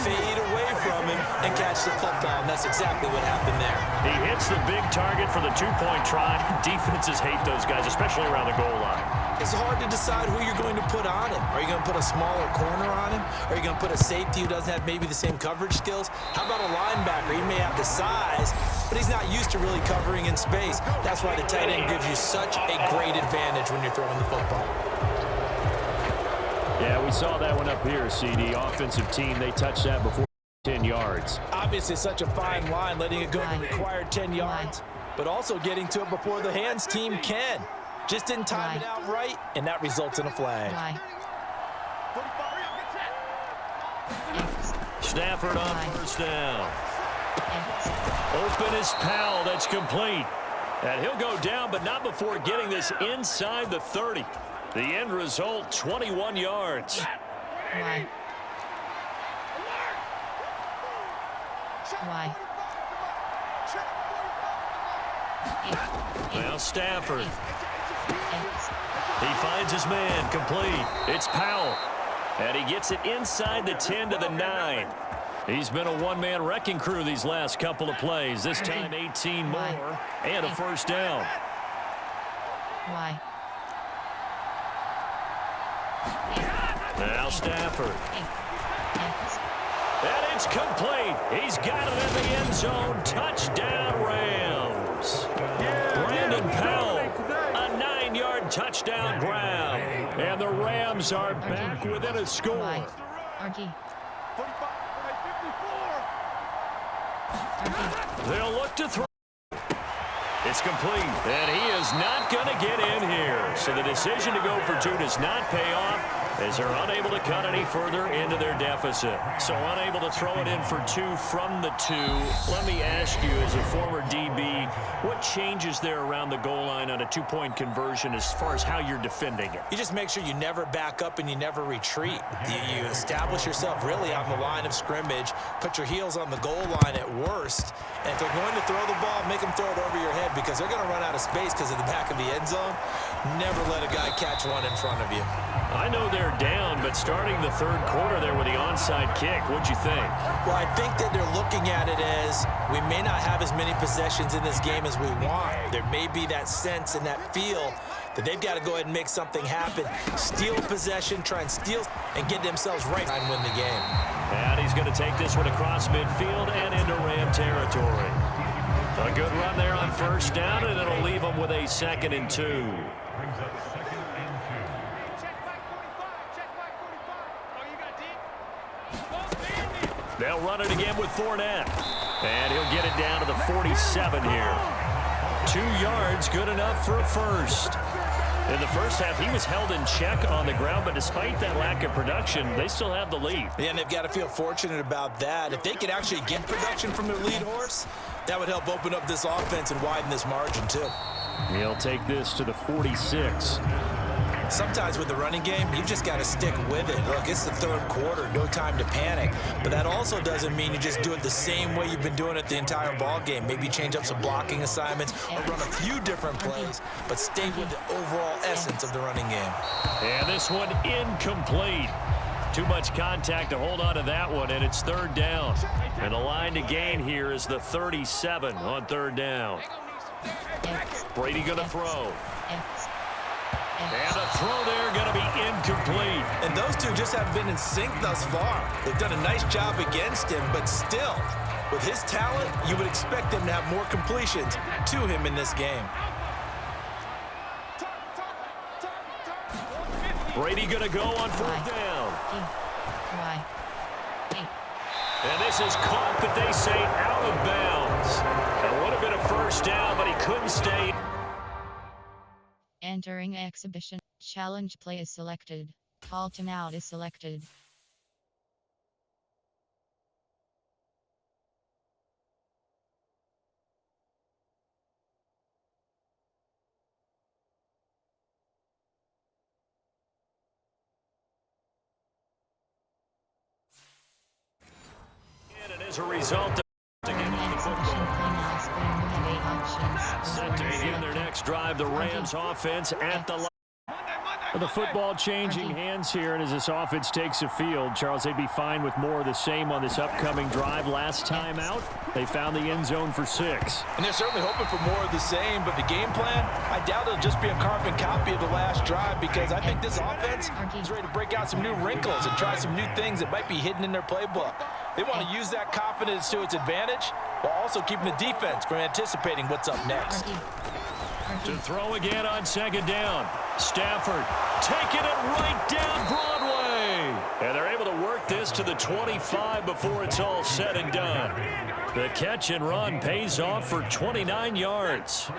fade away from him and catch the football, and that's exactly what happened there. He hits the big target for the 2-point try. Defenses hate those guys, especially around the goal line. It's hard to decide who you're going to put on him. Are you going to put a smaller corner on him? Are you going to put a safety who doesn't have maybe the same coverage skills? How about a linebacker? He may have the size, but he's not used to really covering in space. That's why the tight end gives you such a great advantage when you're throwing the football. Yeah, we saw that one up here, CD. Offensive team, they touched that before 10 yards. Obviously, such a fine line, letting it go to the required 10 yards, but also getting to it before the hands team can. Just didn't time it out right, and that results in a flag. Stafford on 1st down. Open is Powell. That's complete. And he'll go down, but not before getting this inside the 30. The end result, 21 yards. Now Stafford. He finds his man, complete. It's Powell. And he gets it inside the 10 to the 9. He's been a one-man wrecking crew these last couple of plays. This time 18 more and a 1st down. Now Stafford. And it's complete. He's got it in the end zone. Touchdown, Rams. Brandon Powell, a 9-yard touchdown grab. And the Rams are back within a score. They'll look to throw. It's complete, and he is not going to get in here. So the decision to go for 2 does not pay off. as they're unable to cut any further into their deficit. So unable to throw it in for 2 from the 2. Let me ask you, as a former DB, what changes there around the goal line on a 2-point conversion as far as how you're defending it? You just make sure you never back up and you never retreat. You establish yourself really on the line of scrimmage, put your heels on the goal line at worst, and if they're going to throw the ball, make them throw it over your head because they're going to run out of space because of the back of the end zone. Never let a guy catch one in front of you. I know they're down, but starting the third quarter there with the onside kick, what'd you think? Well, I think that they're looking at it as we may not have as many possessions in this game as we want. There may be that sense and that feel that they've got to go ahead and make something happen. Steal possession, try and steal, and get themselves right and win the game. And he's going to take this one across midfield and into Ram territory. A good run there on first down, and it'll leave them with a 2nd and 2. They'll run it again with Fournette. And he'll get it down to the 47 here. 2 yards, good enough for a first. In the first half, he was held in check on the ground, but despite that lack of production, they still have the lead. Yeah, and they've got to feel fortunate about that. If they could actually get production from their lead horse, that would help open up this offense and widen this margin, too. He'll take this to the 46. Sometimes with the running game, you've just got to stick with it. Look, it's the third quarter, no time to panic. But that also doesn't mean you just do it the same way you've been doing it the entire ball game. Maybe change up some blocking assignments or run a few different plays, but stay with the overall essence of the running game. And this one incomplete. Too much contact to hold on to that one, and it's 3rd down. And the line to gain here is the 37 on 3rd down. Brady going to throw. And a throw there going to be incomplete. And those two just haven't been in sync thus far. They've done a nice job against him, but still, with his talent, you would expect them to have more completions to him in this game. Brady going to go on 4th down. And this is caught, but they say out of bounds. That would have been a first down, but he couldn't stay. Entering exhibition. Challenge play is selected. Call timeout is selected. And as a result of set to begin their next drive, the Rams offense at the line. The football changing hands here, and as this offense takes the field, Charles, they'd be fine with more of the same on this upcoming drive. Last time out, they found the end zone for 6. And they're certainly hoping for more of the same, but the game plan, I doubt it'll just be a carbon copy of the last drive because I think this offense is ready to break out some new wrinkles and try some new things that might be hidden in their playbook. They want to use that confidence to its advantage while also keeping the defense from anticipating what's up next. To throw again on 2nd down. Stafford taking it right down Broadway. And they're able to work this to the 25 before it's all said and done. The catch and run pays off for 29 yards.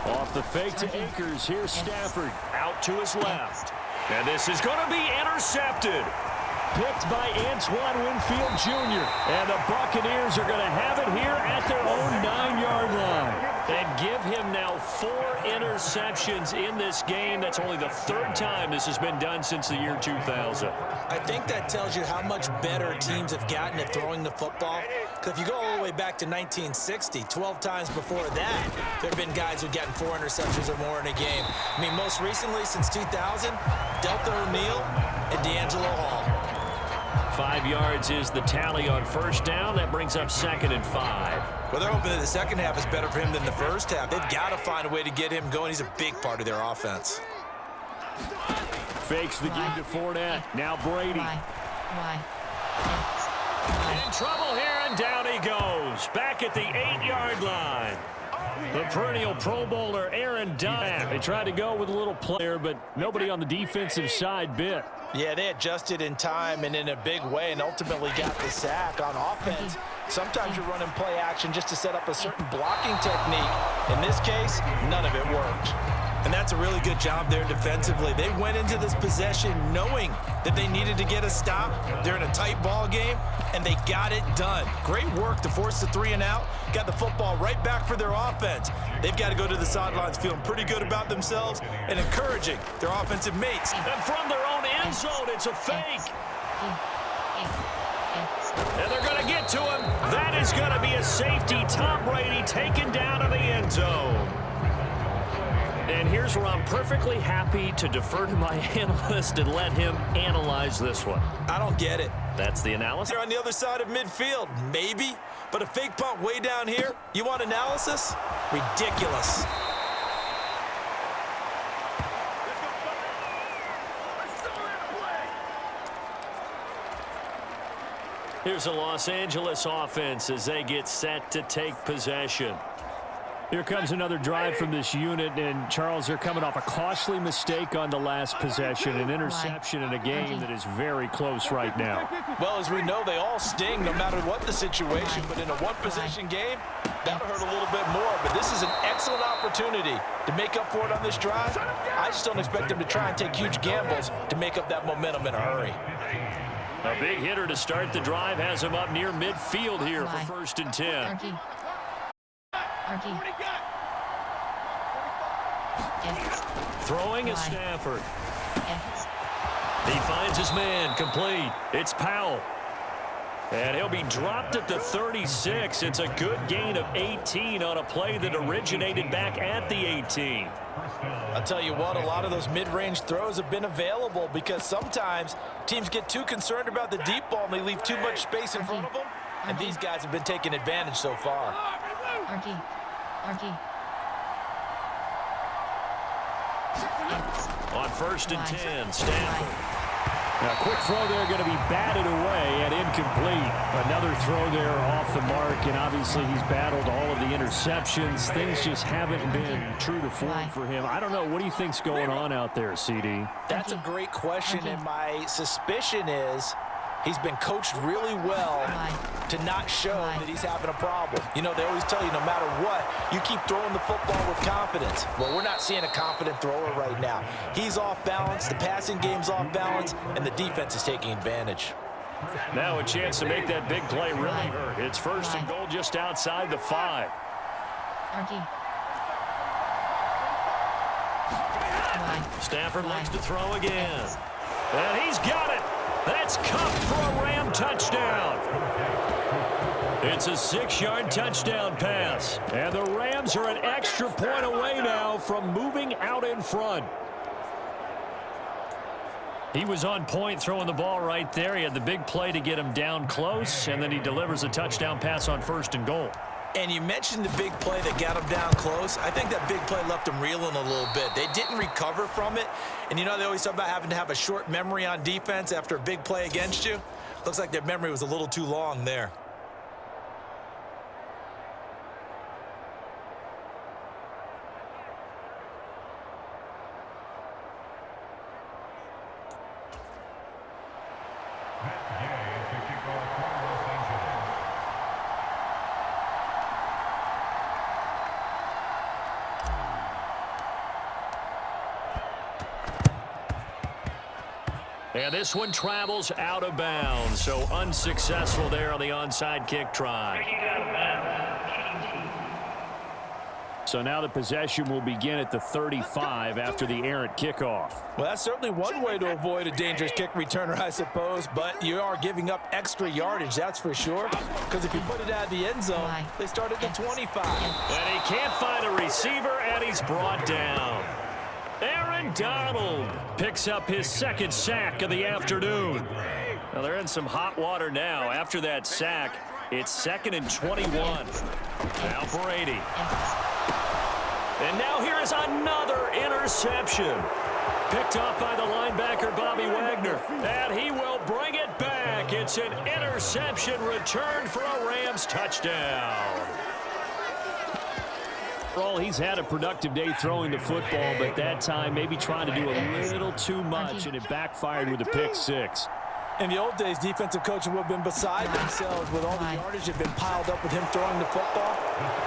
Off the fake to Akers, here's Stafford out to his left. And this is going to be intercepted. Picked by Antoine Winfield Jr. And the Buccaneers are going to have it here at their own 9-yard line. And give him now 4 interceptions in this game. That's only the 3rd time this has been done since the year 2000. I think that tells you how much better teams have gotten at throwing the football. Because if you go all the way back to 1960, 12 times before that, there have been guys who've gotten 4 interceptions or more in a game. I mean, most recently, since 2000, Delta O'Neal and D'Angelo Hall. 5 yards is the tally on first down. That brings up 2nd and 5. Well, they're hoping that the second half is better for him than the first half. They've got to find a way to get him going. He's a big part of their offense. Fakes the give to Fournette. Now Brady. In trouble here, and down he goes. Back at the 8-yard line. The perennial Pro Bowler, Aaron Donald. They tried to go with a little player, but nobody on the defensive side bit. Yeah, they adjusted in time and in a big way and ultimately got the sack. On offense, sometimes you're running play action just to set up a certain blocking technique. In this case, none of it worked. And that's a really good job there defensively. They went into this possession knowing that they needed to get a stop. They're in a tight ball game, and they got it done. Great work to force the 3 and out. Got the football right back for their offense. They've got to go to the sidelines feeling pretty good about themselves and encouraging their offensive mates. And from their own end zone, it's a fake. And they're going to get to him. That is going to be a safety. Tom Brady taken down to the end zone. And here's where I'm perfectly happy to defer to my analyst and let him analyze this one. I don't get it. That's the analysis. They're on the other side of midfield, maybe. But a fake punt way down here, you want analysis? Ridiculous. Here's a Los Angeles offense as they get set to take possession. Here comes another drive from this unit, and Charles, they're coming off a costly mistake on the last possession, an interception in a game that is very close right now. Well, as we know, they all sting no matter what the situation, but in a one-possession game, that'll hurt a little bit more. But this is an excellent opportunity to make up for it on this drive. I just don't expect them to try and take huge gambles to make up that momentum in a hurry. A big hitter to start the drive has him up near midfield here for 1st and 10. Throwing is Stafford. He finds his man, complete. It's Powell. And he'll be dropped at the 36. It's a good gain of 18 on a play that originated back at the 18. I'll tell you what, a lot of those mid-range throws have been available because sometimes teams get too concerned about the deep ball and they leave too much space in front of them. And these guys have been taking advantage so far. On 1st and 10, Stafford. Now, quick throw there going to be batted away and incomplete. Another throw there off the mark, and obviously he's battled all of the interceptions. Things just haven't been true to form for him. I don't know. What do you think's going on out there, CD? That's a great question, and my suspicion is he's been coached really well to not show that he's having a problem. You know, they always tell you no matter what, you keep throwing the football with confidence. Well, we're not seeing a confident thrower right now. He's off balance, the passing game's off balance, and the defense is taking advantage. Now a chance to make that big play really hurt. It's 1st and goal just outside the 5. Stafford looks to throw again. And he's got it. That's cuffed for a Ram touchdown. It's a 6-yard touchdown pass. And the Rams are an extra point away now from moving out in front. He was on point throwing the ball right there. He had the big play to get him down close, and then he delivers a touchdown pass on 1st and goal. And you mentioned the big play that got him down close. I think that big play left him reeling a little bit. They didn't recover from it. And you know, they always talk about having to have a short memory on defense after a big play against you. Looks like their memory was a little too long there. And this one travels out of bounds, so unsuccessful there on the onside kick try. So now the possession will begin at the 35 after the errant kickoff. Well, that's certainly one way to avoid a dangerous kick returner, I suppose, but you are giving up extra yardage, that's for sure, because if you put it out of the end zone, they start at the 25. And he can't find a receiver, and he's brought down. Aaron Donald picks up his 2nd sack of the afternoon. Well, they're in some hot water now. After that sack, it's 2nd and 21. Now Brady. And now here is another interception. Picked up by the linebacker, Bobby Wagner. And he will bring it back. It's an interception return for a Rams touchdown. Overall, he's had a productive day throwing the football, but that time maybe trying to do a little too much, and it backfired with a pick six. In the old days, defensive coaches would have been beside themselves with all the yardage that had been piled up with him throwing the football.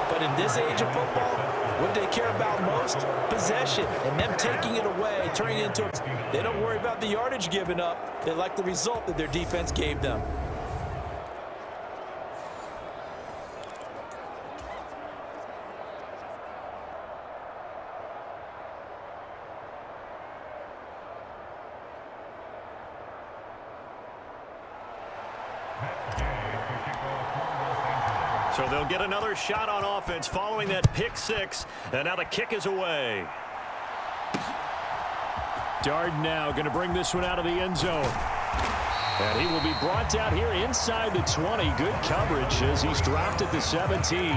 But in this age of football, what they care about most? Possession, and them taking it away, turning it into a... They don't worry about the yardage given up. They like the result that their defense gave them. So they'll get another shot on offense following that pick six, and now the kick is away. Darden now going to bring this one out of the end zone. And he will be brought down here inside the 20. Good coverage as he's dropped at the 17.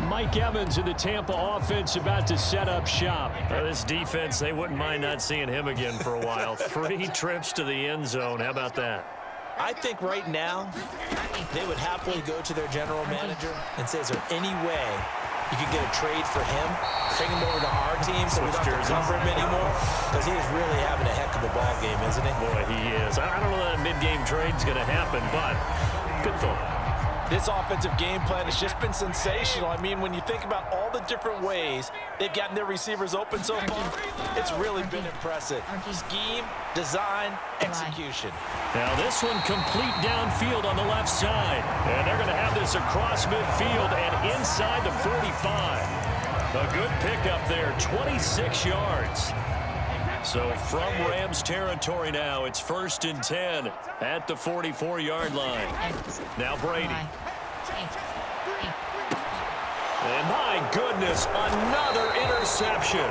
Mike Evans in the Tampa offense about to set up shop. This defense, they wouldn't mind not seeing him again for a while. 3 trips to the end zone. How about that? I think right now they would happily go to their general manager and say, is there any way you could get a trade for him, bring him over to our team so we don't have to cover him anymore? Because he is really having a heck of a ball game, isn't he? Boy, he is. I don't know that mid-game trade's going to happen, but good thought. This offensive game plan has just been sensational. I mean, when you think about all the different ways they've gotten their receivers open so far, it's really been impressive. Scheme, design, execution. Now this one complete downfield on the left side. And they're going to have this across midfield and inside the 45. A good pickup there, 26 yards. So from Rams territory now, it's 1st and 10 at the 44-yard line. Now Brady. And my goodness, another interception.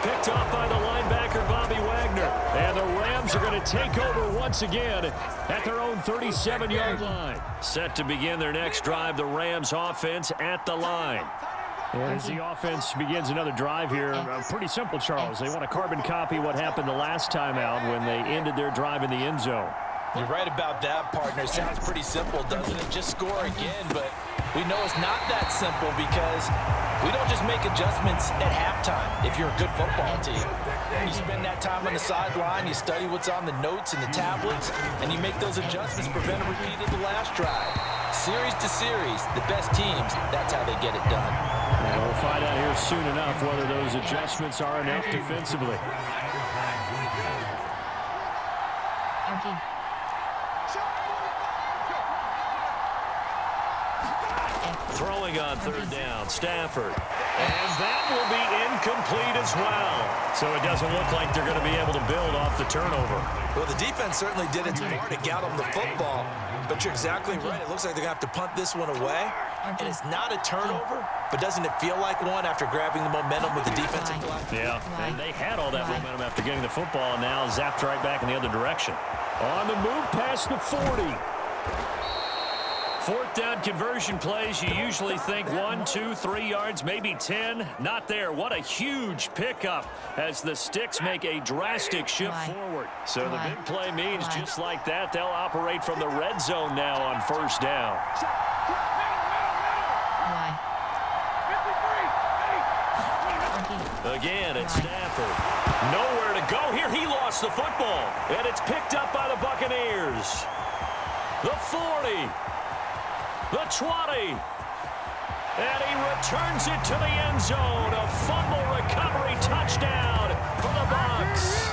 Picked off by the linebacker, Bobby Wagner. And the Rams are going to take over once again at their own 37-yard line. Set to begin their next drive, the Rams offense at the line. And as the offense begins another drive here, pretty simple, Charles. They want to carbon copy what happened the last time out when they ended their drive in the end zone. You're right about that, partner. It sounds pretty simple, doesn't it? Just score again, but we know it's not that simple because we don't just make adjustments at halftime if you're a good football team. You spend that time on the sideline, you study what's on the notes and the tablets, and you make those adjustments, prevent a repeat of the last drive. Series to series, the best teams, that's how they get it done. And we'll find out here soon enough whether those adjustments are enough defensively. Throwing on 3rd down, Stafford. And that will be incomplete as well. So it doesn't look like they're going to be able to build off the turnover. Well, the defense certainly did its part to get them the football. But you're exactly right. It looks like they're going to have to punt this one away. And it's not a turnover, but doesn't it feel like one after grabbing the momentum with the defensive play? Yeah, and they had all that momentum after getting the football, and now zapped right back in the other direction. On the move past the 40. 4th down conversion plays, you usually think 1, 2, 3 yards, maybe 10. Not there. What a huge pickup as the Sticks make a drastic shift forward. So the big play means just like that, they'll operate from the red zone now on 1st down. Again, it's Stafford. Nowhere to go here. He lost the football. And it's picked up by the Buccaneers. The 40. The 20. And he returns it to the end zone. A fumble recovery touchdown for the Bucs.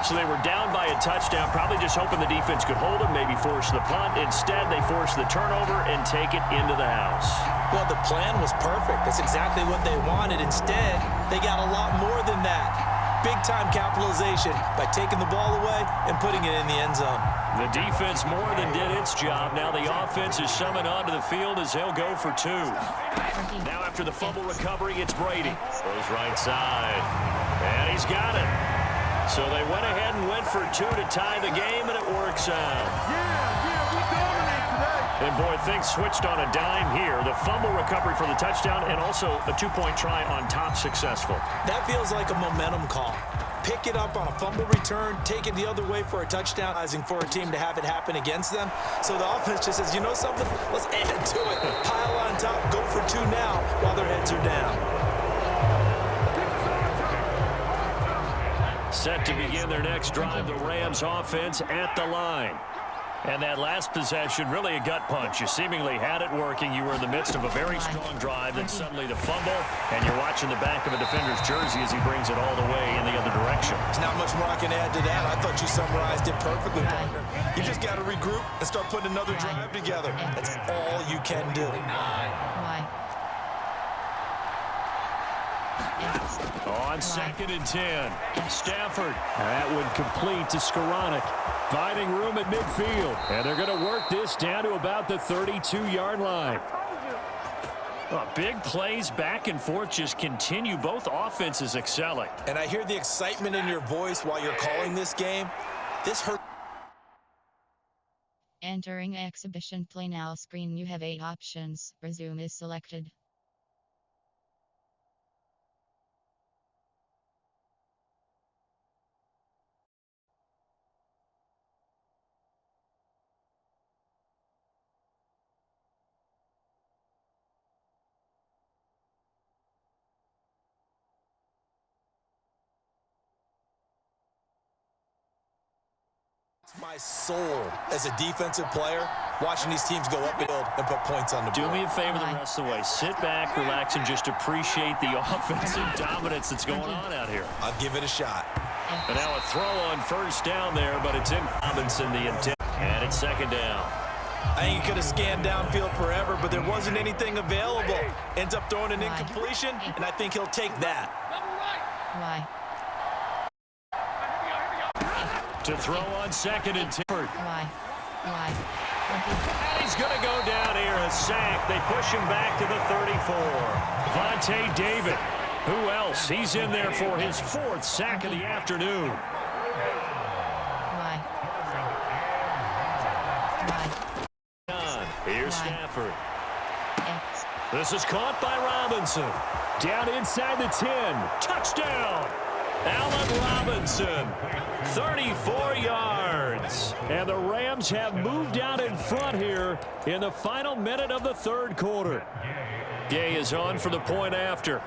So they were down by a touchdown, probably just hoping the defense could hold them, maybe force the punt. Instead, they force the turnover and take it into the house. Well, the plan was perfect. That's exactly what they wanted. Instead, they got a lot more than that. Big-time capitalization by taking the ball away and putting it in the end zone. The defense more than did its job. Now the offense is summoned onto the field as they'll go for 2. Now after the fumble recovery, it's Brady. Goes right side. And he's got it. So they went ahead and went for 2 to tie the game, and it works out. We dominate today. And boy, things switched on a dime here. The fumble recovery for the touchdown and also a 2-point try on top successful. That feels like a momentum call. pick it up on a fumble return, take it the other way for a touchdown, for a team to have it happen against them. So the offense just says, you know something? Let's add to it. Pile on top, go for two now while their heads are down. Set to begin their next drive, the Rams offense at the line. And that last possession, really a gut punch. You seemingly had it working. You were in the midst of a very strong drive, then suddenly the fumble, and you're watching the back of a defender's jersey as he brings it all the way in the other direction. There's not much more I can add to that. I thought you summarized it perfectly, partner. You just got to regroup and start putting another drive together. That's all you can do. On 2nd and 10, Stafford. That one complete to Skoranek. Finding room at midfield. And they're going to work this down to about the 32-yard line. Well, big plays back and forth just continue. Both offenses excelling. And I hear the excitement in your voice while you're calling this game. This hurt. Entering exhibition play now screen. You have 8 options. Resume is selected. My soul as a defensive player, watching these teams go up and put points on the board. Do me a favor the rest of the way. Sit back, relax, and just appreciate the offensive dominance that's going on out here. I'll give it a shot. And now a throw on first down there, but it's in Robinson, the intent. And it's 2nd down. I think he could have scanned downfield forever, but there wasn't anything available. Ends up throwing an incompletion, and I think he'll take that. To throw on 2nd and 10. And he's going to go down here, a sack. They push him back to the 34. Vontae David. Who else? He's in there for his 4th sack of the afternoon. Here's Stafford. This is caught by Robinson. Down inside the 10. Touchdown. Allen Robinson, 34 yards. And the Rams have moved out in front here in the final minute of the 3rd quarter. Gay is on for the point after.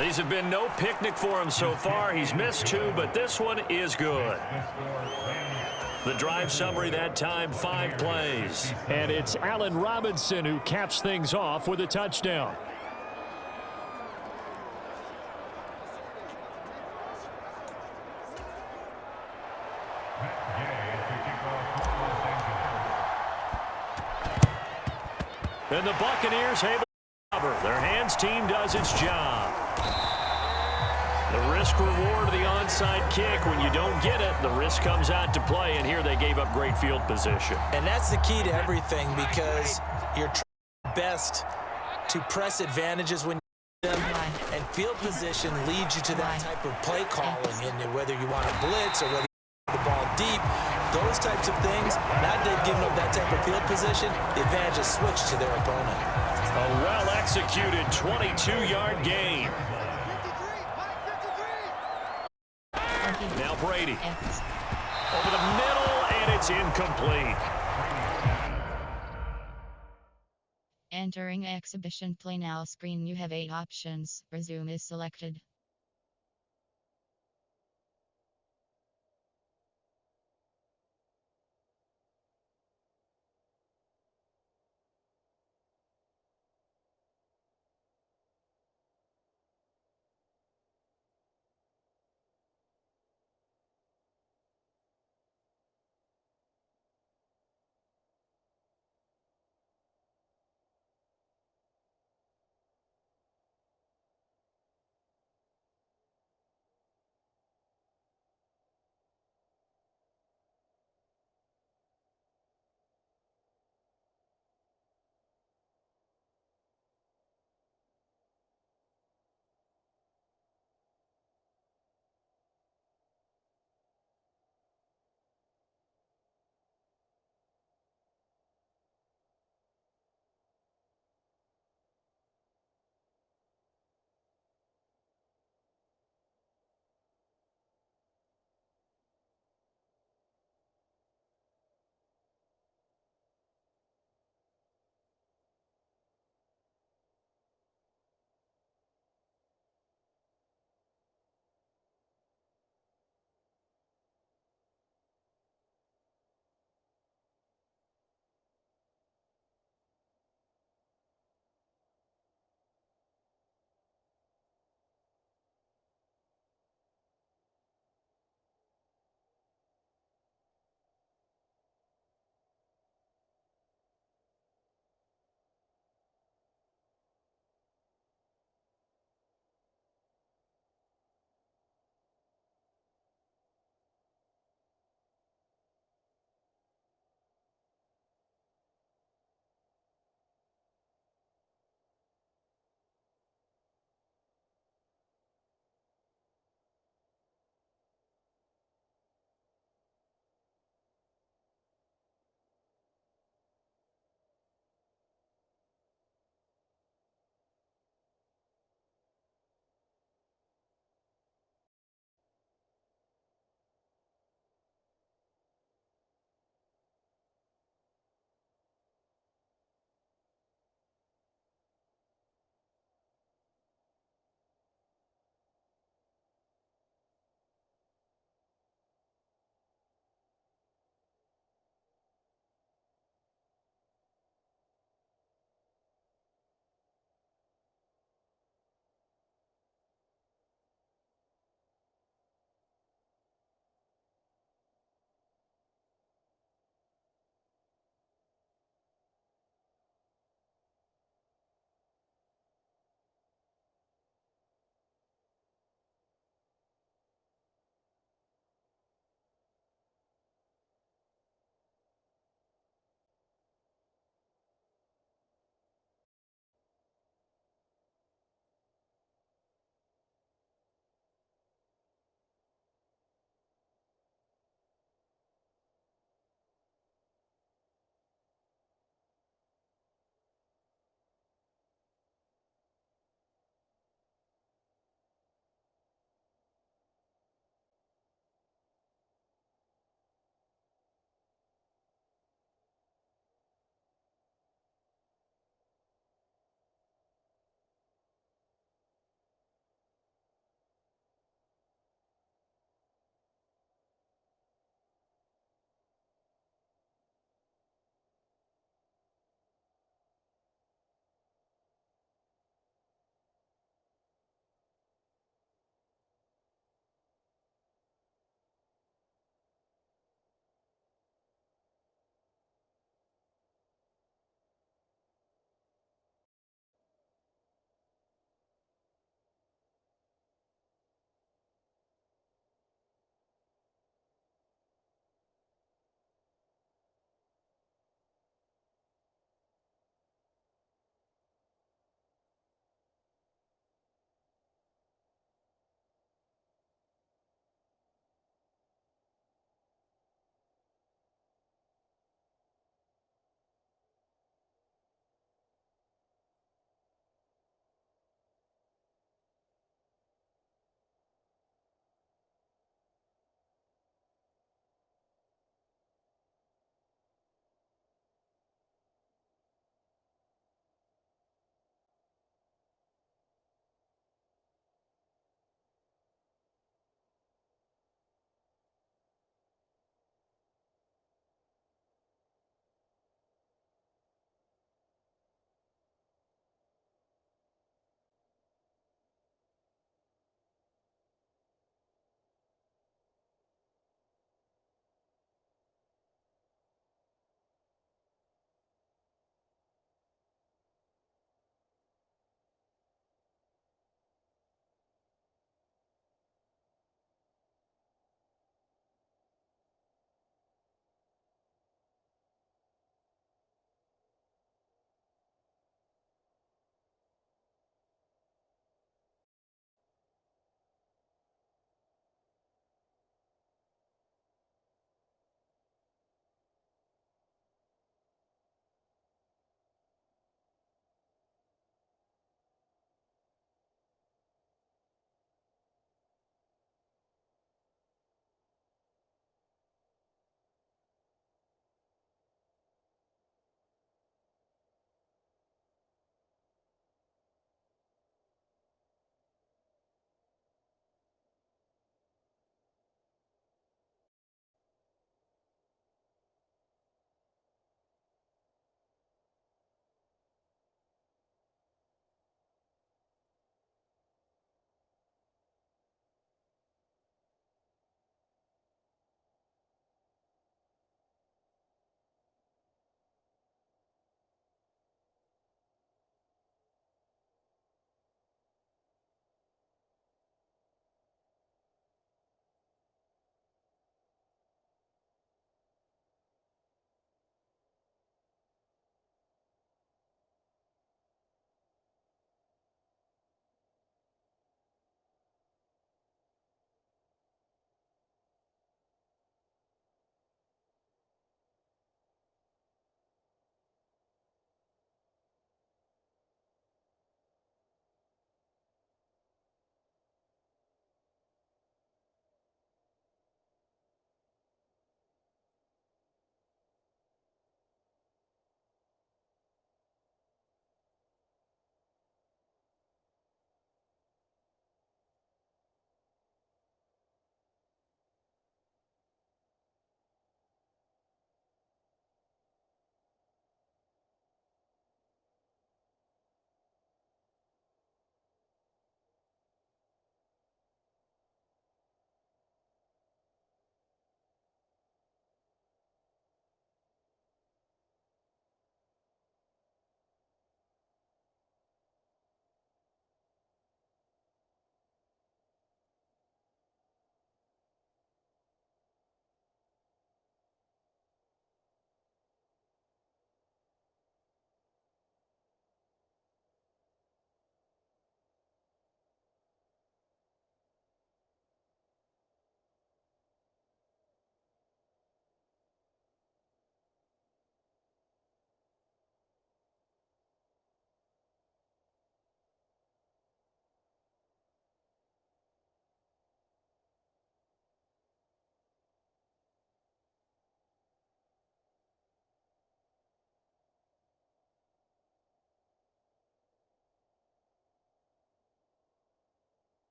These have been no picnic for him so far. He's missed 2, but this one is good. The drive summary that time, 5 plays. And it's Allen Robinson who caps things off with a touchdown. And the Buccaneers able to cover. Their hands team does its job. The risk reward of the onside kick. When you don't get it, the risk comes out to play, and here they gave up great field position. And that's the key to everything, because you're trying best to press advantages when you need them, and field position leads you to that type of play calling, and whether you want to blitz or whether you want the ball deep, those types of things. Now they've given up that type of field position, the advantage is switched to their opponent. A well-executed 22-yard gain. Now Brady. Over the middle, and it's incomplete. Entering exhibition play now screen. You have 8 options. Resume is selected.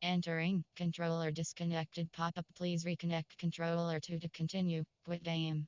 Entering, controller disconnected pop-up. Please reconnect controller to continue. Quit game.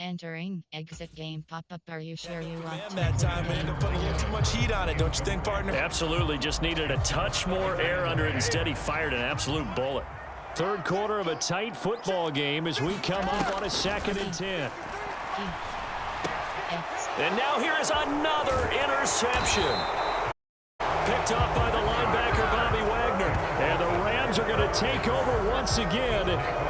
Entering exit game pop-up. Are you sure you want to that exit time, man, game? they're putting a little too much heat on it, don't you think, partner? Absolutely, just needed a touch more air under it. Instead, he fired an absolute bullet. Third quarter of a tight football game as we come up on a 2nd and 10. And now here is another interception. Picked up by the linebacker, Bobby Wagner. And the Rams are going to take over once again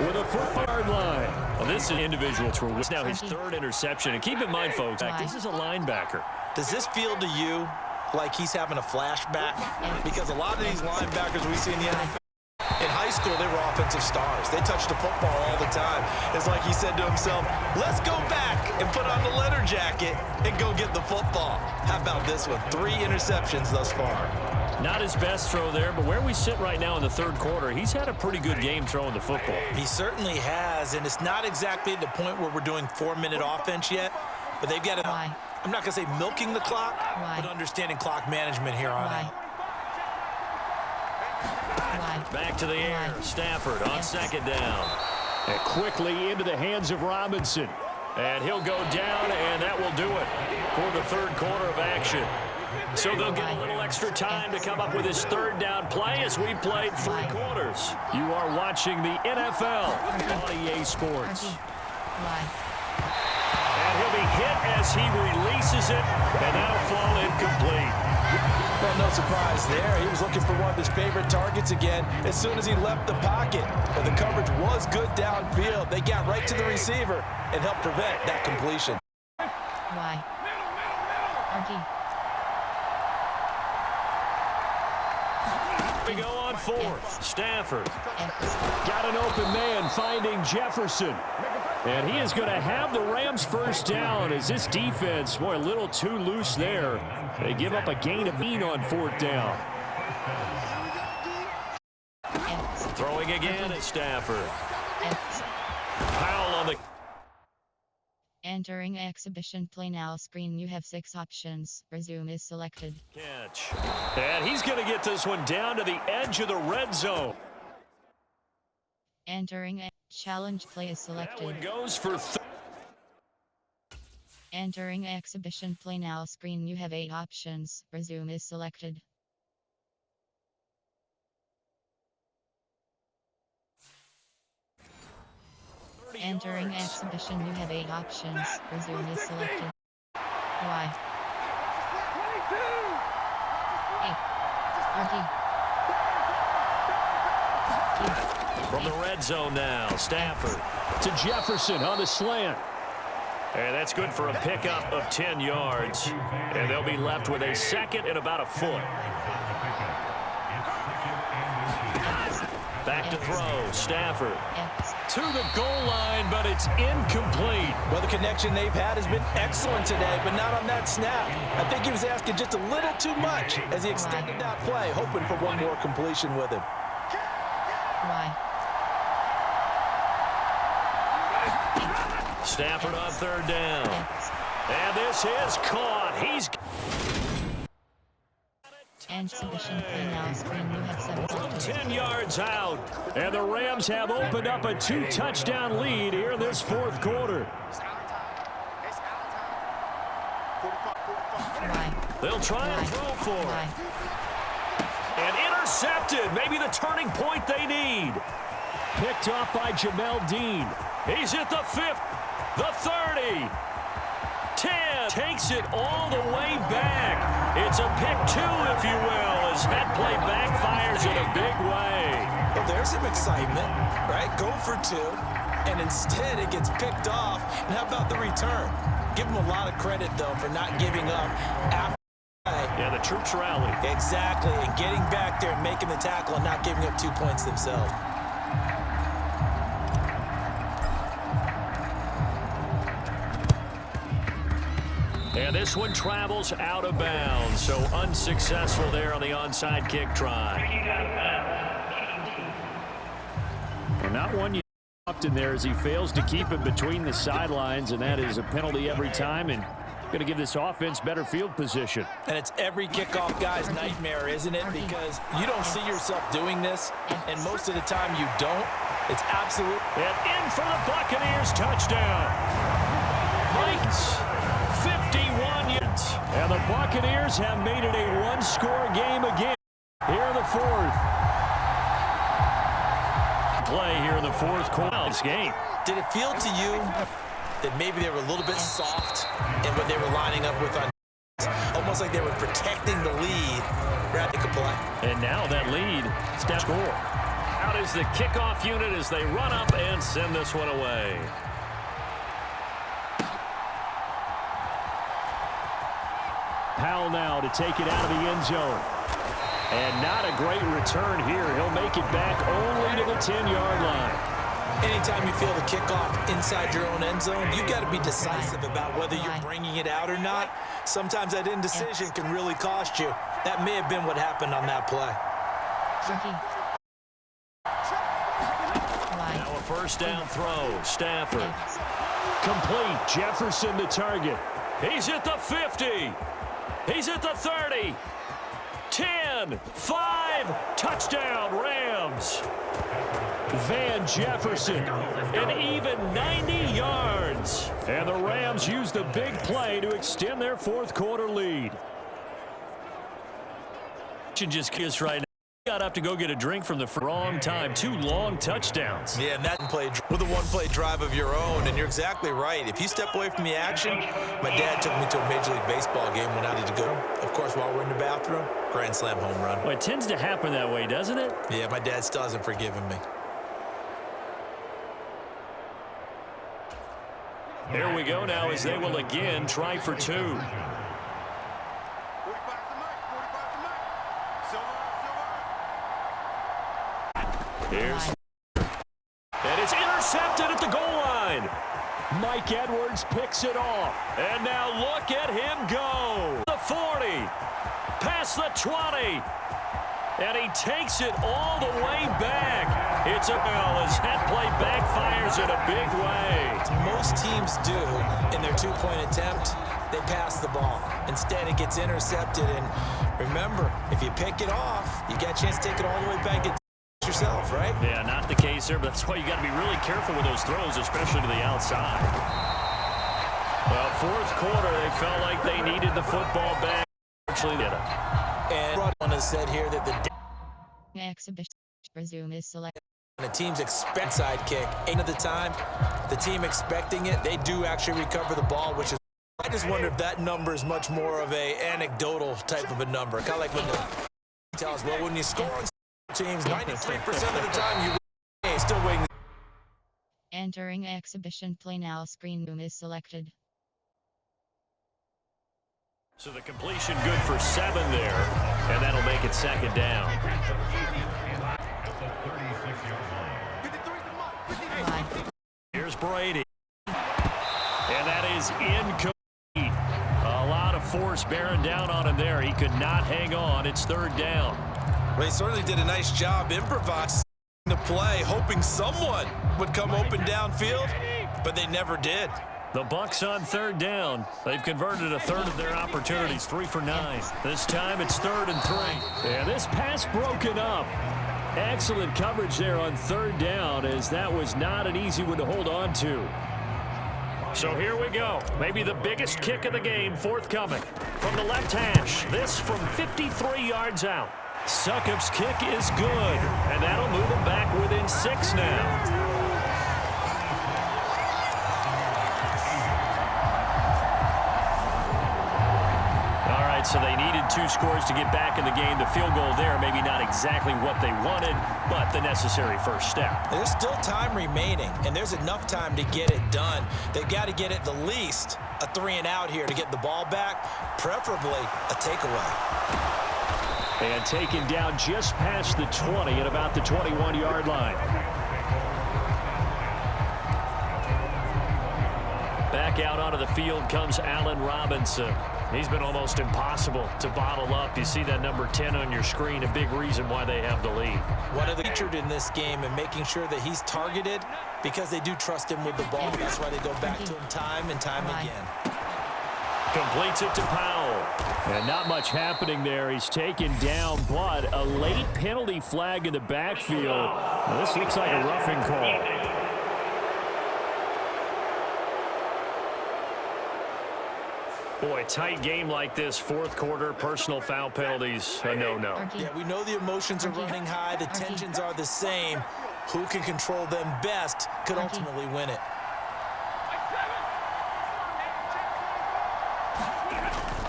with a foot-yard line. Well, this is individual. It's now his 3rd interception. And keep in mind, folks, this is a linebacker. Does this feel to you like he's having a flashback? Because a lot of these linebackers we see in the NFL, in high school, they were offensive stars. They touched the football all the time. It's like he said to himself, let's go back and put on the leather jacket and go get the football. How about this one? 3 interceptions thus far. Not his best throw there, but where we sit right now in the 3rd quarter, he's had a pretty good game throwing the football. He certainly has, and it's not exactly at the point where we're doing 4-minute offense yet, but they've got to, I'm not going to say milking the clock, but understanding clock management here on out. Back to the air. Stafford on 2nd down. And quickly into the hands of Robinson. And he'll go down, and that will do it for the 3rd quarter of action. So they'll get a little extra time to come up with his 3rd down play as we played 3 quarters. You are watching the NFL on EA Sports. And he'll be hit as he releases it, and that'll fall incomplete. Well, no surprise there. He was looking for one of his favorite targets again as soon as he left the pocket. But the coverage was good downfield. They got right to the receiver and helped prevent that completion. We go on 4th. Stafford got an open man finding Jefferson. And he is going to have the Rams 1st down as this defense, boy, a little too loose there. They give up a gain of 8 on 4th down. Throwing again at Stafford. Powell on the... Entering exhibition play now screen. You have 6 options. Resume is selected. Catch. And he's going to get this one down to the edge of the red zone. Entering challenge play is selected. That one goes for... Entering exhibition play now screen. You have 8 options. Resume is selected. Entering exhibition. You have 8 options. Resume is selected. Y. From the red zone now, Stafford to Jefferson on the slant. And that's good for a pickup of 10 yards. And they'll be left with a 2nd and about a foot. Back to throw, Stafford to the goal line, but it's incomplete. Well, the connection they've had has been excellent today, but not on that snap. I think he was asking just a little too much as he extended that play, hoping for one more completion with him. Stafford on 3rd down. And this is caught. He's... Exhibition play now screen. You have 7 options. 10 yards out. And the Rams have opened up a 2-touchdown lead here in this 4th quarter. They'll try and throw for it. And intercepted. Maybe the turning point they need. Picked off by Jamel Dean. He's at the 5th, the 30, 10. Takes it all the way back. It's a pick 2, if you will, as that play backfires in a big way. Well, there's some excitement, right? Go for 2, and instead it gets picked off. And how about the return? Give him a lot of credit, though, for not giving up after. Yeah, the troops rallied. Exactly, and getting back there and making the tackle and not giving up 2 points themselves. And this one travels out of bounds, so unsuccessful there on the onside kick try. And not one you often there as he fails to keep it between the sidelines, and that is a penalty every time, and going to give this offense better field position. And it's every kickoff guy's nightmare, isn't it? Because you don't see yourself doing this, and most of the time you don't. It's absolute. And in for the Buccaneers touchdown. 51 yards. And the Buccaneers have made it a one-score game again here in the fourth. Play here in the fourth quarter of this game. Did it feel to you that maybe they were a little bit soft in what they were lining up with on almost like they were protecting the lead rather than play? And now that lead, step score. Out is the kickoff unit as they run up and send this one away. Powell now to take it out of the end zone. And not a great return here. He'll make it back only to the 10-yard line. Anytime you feel the kickoff inside your own end zone, you've got to be decisive about whether you're bringing it out or not. Sometimes that indecision can really cost you. That may have been what happened on that play. Now a first down throw. Stafford. Complete. Jefferson the target. He's at the 50. He's at the 30. 10, 5, touchdown, Rams. Van Jefferson, an even 90 yards. And the Rams use the big play to extend their fourth quarter lead. Just kiss right now. Got up to go get a drink from the wrong time. 2 long touchdowns. Yeah, and that play with a one-play drive of your own, and you're exactly right. If you step away from the action, my dad took me to a Major League Baseball game when I had to go. Of course, while we're in the bathroom, grand slam home run. Well, it tends to happen that way, doesn't it? Yeah, my dad still hasn't forgiven me. Here we go now as they will again try for 2. Here's and it's intercepted at the goal line. Mike Edwards picks it off. And now look at him go. The 40. Past the 20. And he takes it all the way back. It's a bell as that play backfires in a big way. Most teams do in their 2-point attempt, they pass the ball. Instead, it gets intercepted. And remember, if you pick it off, you get a chance to take it all the way back and yourself, right? Yeah, not the case there, but that's why you got to be really careful with those throws, especially to the outside. Well, fourth quarter, they felt like they needed the football back. Actually did it. And one has said here that the exhibition resume is selected. The teams expect sidekick. Ain't of the time, the team expecting it, they do actually recover the ball, which is. I just wonder if that number is much more of a anecdotal type of a number. Kind of like when the tell us, well, when you score on teams, 93% of the time you still waiting. Entering exhibition play now. Screen room is selected. So the completion good for 7 there, and that'll make it second down. Here's Brady. And that is incomplete. A lot of force bearing down on him there. He could not hang on. It's third down. Well, he certainly did a nice job improvising the play, hoping someone would come open downfield, but they never did. The Bucs on third down. They've converted a third of their opportunities, 3 for 9. This time it's 3rd and 3. And this pass broken up. Excellent coverage there on third down, as that was not an easy one to hold on to. So here we go. Maybe the biggest kick of the game forthcoming. From the left hash, this from 53 yards out. Succop's kick is good, and that'll move him back within 6 now. So they needed 2 scores to get back in the game. The field goal there, maybe not exactly what they wanted, but the necessary first step. There's still time remaining, and there's enough time to get it done. They've got to get at the least a 3 and out here to get the ball back, preferably a takeaway. And taken down just past the 20 at about the 21-yard line. Back out onto the field comes Allen Robinson. He's been almost impossible to bottle up. You see that number 10 on your screen, a big reason why they have the lead. One of the featured in this game and making sure that he's targeted because they do trust him with the ball. That's why they go back to him time and time again. Completes it to Powell. And not much happening there. He's taken down, but a late penalty flag in the backfield. Now, this looks like a roughing call. Boy, tight game like this, fourth quarter, personal foul penalties, a no-no. Yeah, we know the emotions are running high. The tensions are the same. Who can control them best could ultimately win it.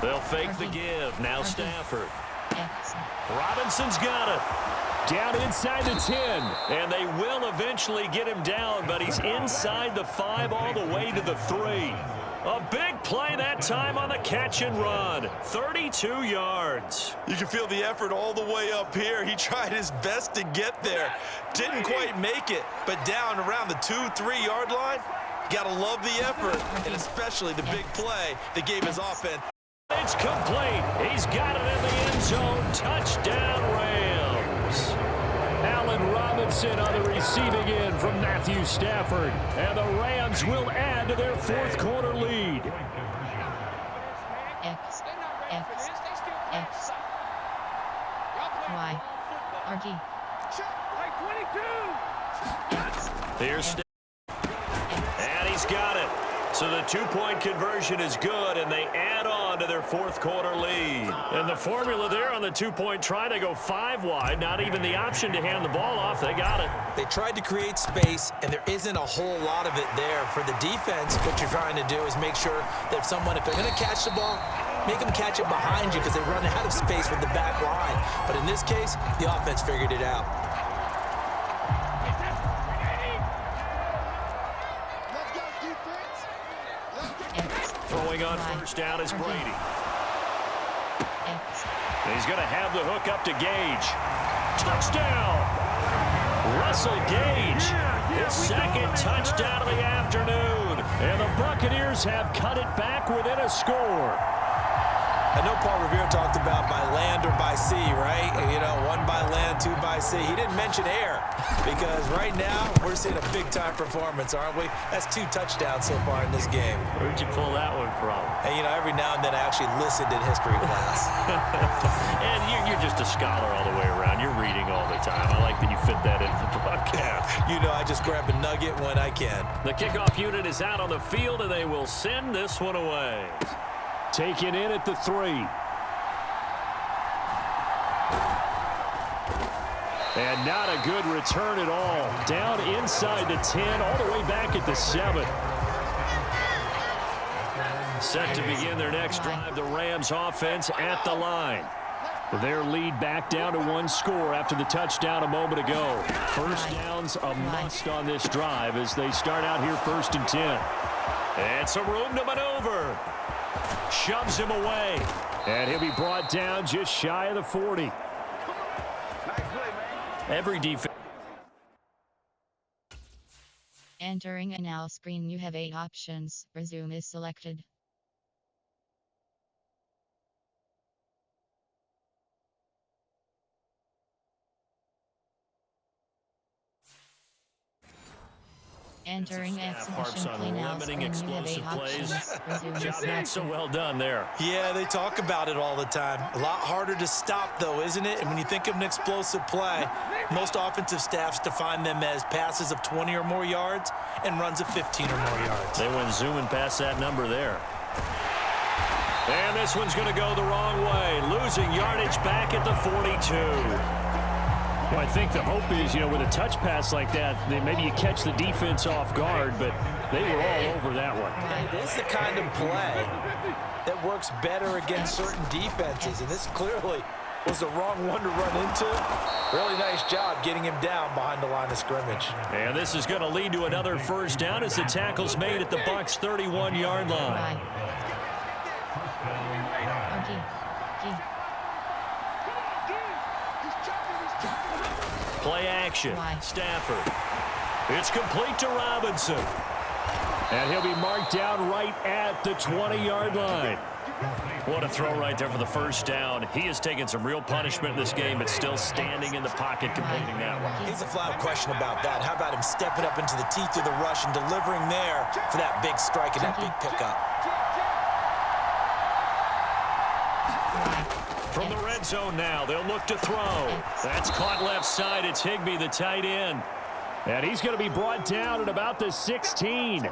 They'll fake the give. Now Stafford. Robinson's got it. Down inside the 10. And they will eventually get him down, but he's inside the 5 all the way to the 3. A big play that time on the catch and run. 32 yards. You can feel the effort all the way up here. He tried his best to get there. Didn't quite make it, but down around the 2-3 yard line, got to love the effort, and especially the big play that gave his offense. It's complete. He's got it in the end zone. Touchdown, Rams. Allen Robinson on the receiving end from Matthew Stafford. And the Rams will add to their fourth quarter lead. X, Y, RG. X. Here's Stafford. And he's got it. So the two-point conversion is good, and they add on to their fourth quarter lead. And the formula there on the two-point try to go 5 wide, not even the option to hand the ball off. They got it. They tried to create space, and there isn't a whole lot of it there. For the defense, what you're trying to do is make sure that if they're going to catch the ball, make them catch it behind you because they run out of space with the back line. But in this case, the offense figured it out. Throwing on first down is Brady. He's going to have the hook up to Gage. Touchdown! Russell Gage, his second touchdown of the afternoon. And the Buccaneers have cut it back within a score. I know Paul Revere talked about by land or by sea, right? You know, 1 by land, 2 by sea. He didn't mention air because right now we're seeing a big-time performance, aren't we? That's 2 touchdowns so far in this game. Where'd you pull that one from? And, you know, every now and then I actually listened in history class. And you're just a scholar all the way around. You're reading all the time. I like that you fit that into the broadcast. You know, I just grab a nugget when I can. The kickoff unit is out on the field, and they will send this one away. Taken in at the 3. And not a good return at all. Down inside the 10, all the way back at the 7. Set to begin their next drive, the Rams offense at the line. Their lead back down to 1 score after the touchdown a moment ago. First down's a must on this drive as they start out here 1st and 10. And some room to maneuver. Shoves him away. And he'll be brought down just shy of the 40. Every defense. Entering a now screen, you have 8 options. Resume is selected. Entering exhibition play now screen, you have 8 options. Resume is Job not so well done there. Yeah, they talk about it all the time. A lot harder to stop, though, isn't it? And when you think of an explosive play, most offensive staffs define them as passes of 20 or more yards and runs of 15 or more yards. They went zooming past that number there. And this one's going to go the wrong way. Losing yardage back at the 42. Well, I think the hope is, you know, with a touch pass like that, maybe you catch the defense off guard, but they were all over that one. It is the kind of play that works better against certain defenses, and this clearly was the wrong one to run into. Really nice job getting him down behind the line of scrimmage. And this is going to lead to another first down as the tackle's made at the Bucs' 31-yard line. Play action. Stafford. It's complete to Robinson. And he'll be marked down right at the 20-yard line. What a throw right there for the first down. He has taken some real punishment in this game, but still standing in the pocket completing that one. Here's a flat question about that. How about him stepping up into the teeth of the rush and delivering there for that big strike and that big pickup? From the red zone now, they'll look to throw. That's caught left side. It's Higbee, the tight end. And he's going to be brought down at about the 16.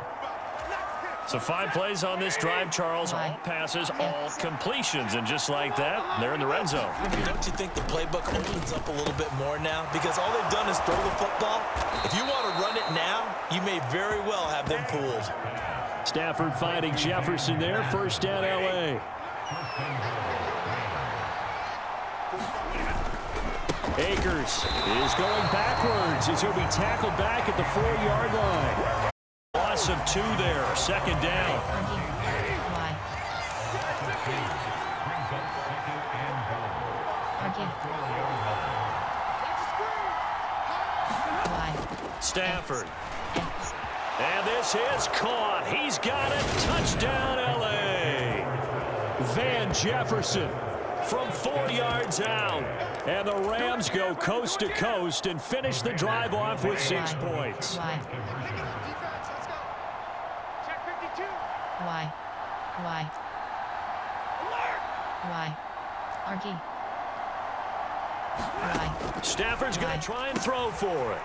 So 5 plays on this drive, Charles. Why? All passes, all completions. And just like that, they're in the red zone. Don't you think the playbook opens up a little bit more now? Because all they've done is throw the football. If you want to run it now, you may very well have them fooled. Stafford finding Jefferson there. First down, L.A. Akers is going backwards as he'll be tackled back at the 4-yard line. Loss of 2 there. Second down. Why? Why? Stafford. X. And this is caught. He's got it. Touchdown, L.A. Van Jefferson from 4 yards out. And the Rams go coast to coast and finish the drive off with 6 points. Why? Why? Why? Why? Argy. Why? Stafford's going to try and throw for it.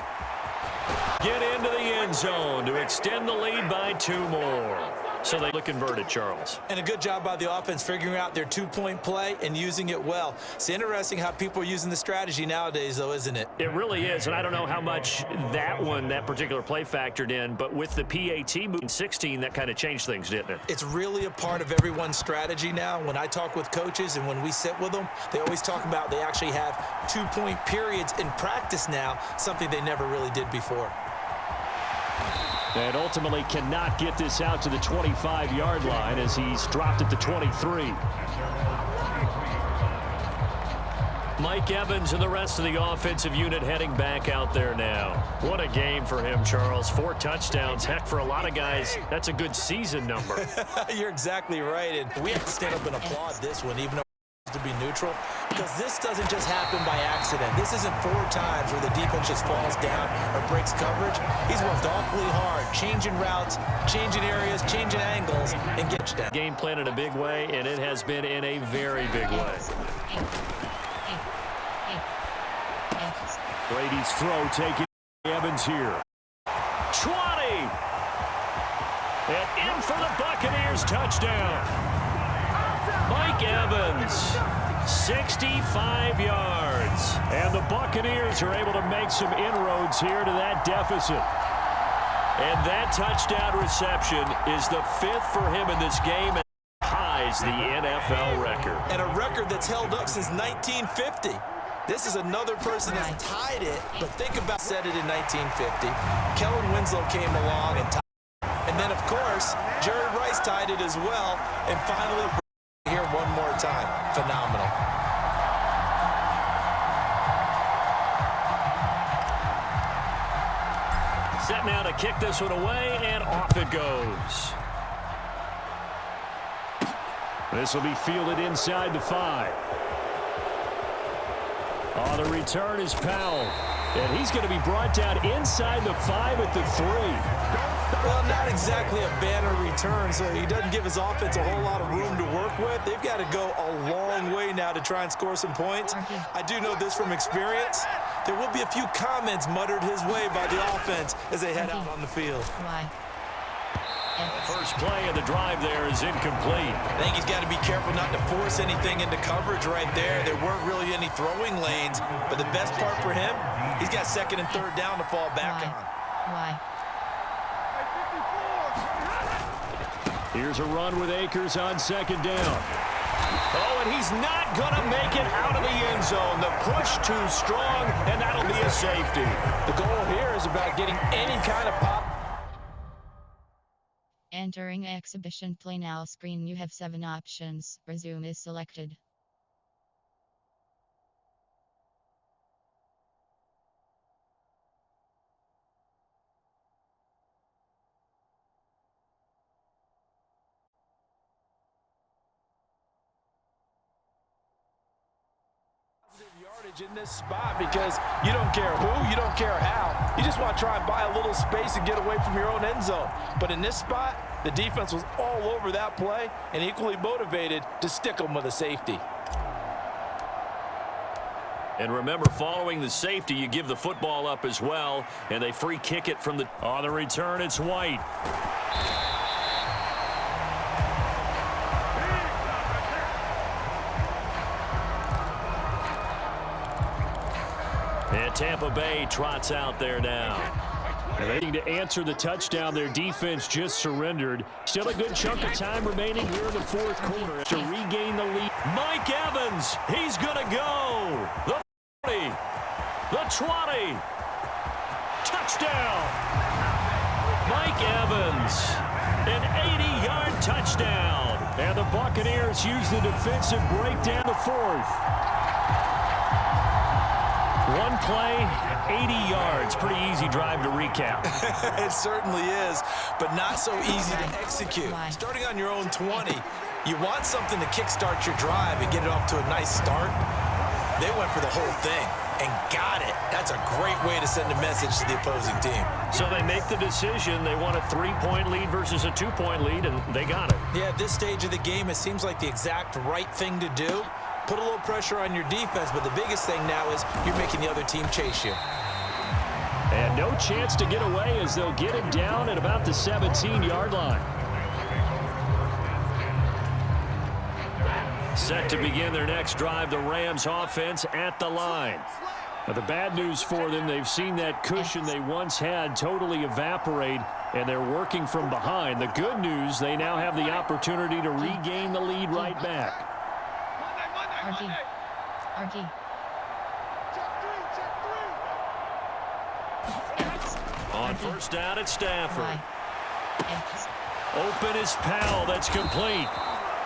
Get into the end zone to extend the lead by 2 more. So they look converted, Charles. And a good job by the offense figuring out their 2-point play and using it well. It's interesting how people are using the strategy nowadays, though, isn't it? It really is, and I don't know how much that particular play factored in, but with the PAT moving 16, that kind of changed things, didn't it? It's really a part of everyone's strategy now. When I talk with coaches and when we sit with them, they always talk about they actually have 2-point periods in practice now, something they never really did before. And ultimately cannot get this out to the 25-yard line as he's dropped at the 23. Mike Evans and the rest of the offensive unit heading back out there now. What a game for him, Charles. 4 touchdowns. Heck, for a lot of guys, that's a good season number. You're exactly right. And we have to stand up and applaud this one, even though to be neutral, because this doesn't just happen by accident. This isn't 4 times where the defense just falls down or breaks coverage. He's worked awfully hard, changing routes, changing areas, changing angles, and gets down. Game plan in a big way, and it has been in a very big way. Brady's throw taking Evans here. 20! And in for the Buccaneers touchdown. Mike Evans, 65 yards. And the Buccaneers are able to make some inroads here to that deficit. And that touchdown reception is the 5th for him in this game and ties the NFL record. And a record that's held up since 1950. This is another person that's tied it, but think about said it in 1950. Kellen Winslow came along and tied it. And then, of course, Jerry Rice tied it as well. And finally, here one more time. Phenomenal. Set now to kick this one away, and off it goes. This will be fielded inside the 5. Oh, the return is Powell. And he's going to be brought down inside the 5 at the 3. Well, not exactly a banner return, so he doesn't give his offense a whole lot of room to work with. They've got to go a long way now to try and score some points. I do know this from experience. There will be a few comments muttered his way by the offense as they head out on the field. Why? The first play of the drive there is incomplete. I think he's got to be careful not to force anything into coverage right there. There weren't really any throwing lanes, but the best part for him, he's got 2nd and 3rd down to fall back on. Why? Here's a run with Akers on 2nd down. Oh, and he's not going to make it out of the end zone. The push too strong, and that'll be a safety. The goal here is about getting any kind of pop. Entering exhibition play now screen. You have 7 options. Resume is selected. Yardage in this spot because you don't care who, you don't care how. You just want to try and buy a little space and get away from your own end zone. But in this spot, the defense was all over that play and equally motivated to stick them with a safety. And remember, following the safety, you give the football up as well, and they free kick it from the... On the return, it's White. Tampa Bay trots out there now. And they need to answer the touchdown. Their defense just surrendered. Still a good chunk of time remaining here in the fourth quarter to regain the lead. Mike Evans, he's going to go. The 40, the 20. Touchdown. Mike Evans, an 80-yard touchdown. And the Buccaneers use the defensive breakdown the fourth. One play, 80 yards. Pretty easy drive to recap. It certainly is, but not so easy to execute. Starting on your own 20, you want something to kickstart your drive and get it off to a nice start. They went for the whole thing and got it. That's a great way to send a message to the opposing team. So they make the decision. They want a 3-point lead versus a 2-point lead, and they got it. Yeah, at this stage of the game, it seems like the exact right thing to do. Put a little pressure on your defense, but the biggest thing now is you're making the other team chase you. And no chance to get away as they'll get it down at about the 17-yard line. Set to begin their next drive, the Rams offense at the line. Now, the bad news for them, they've seen that cushion they once had totally evaporate, and they're working from behind. The good news, they now have the opportunity to regain the lead right back. RG. On first down at Stafford. Open is Powell. That's complete.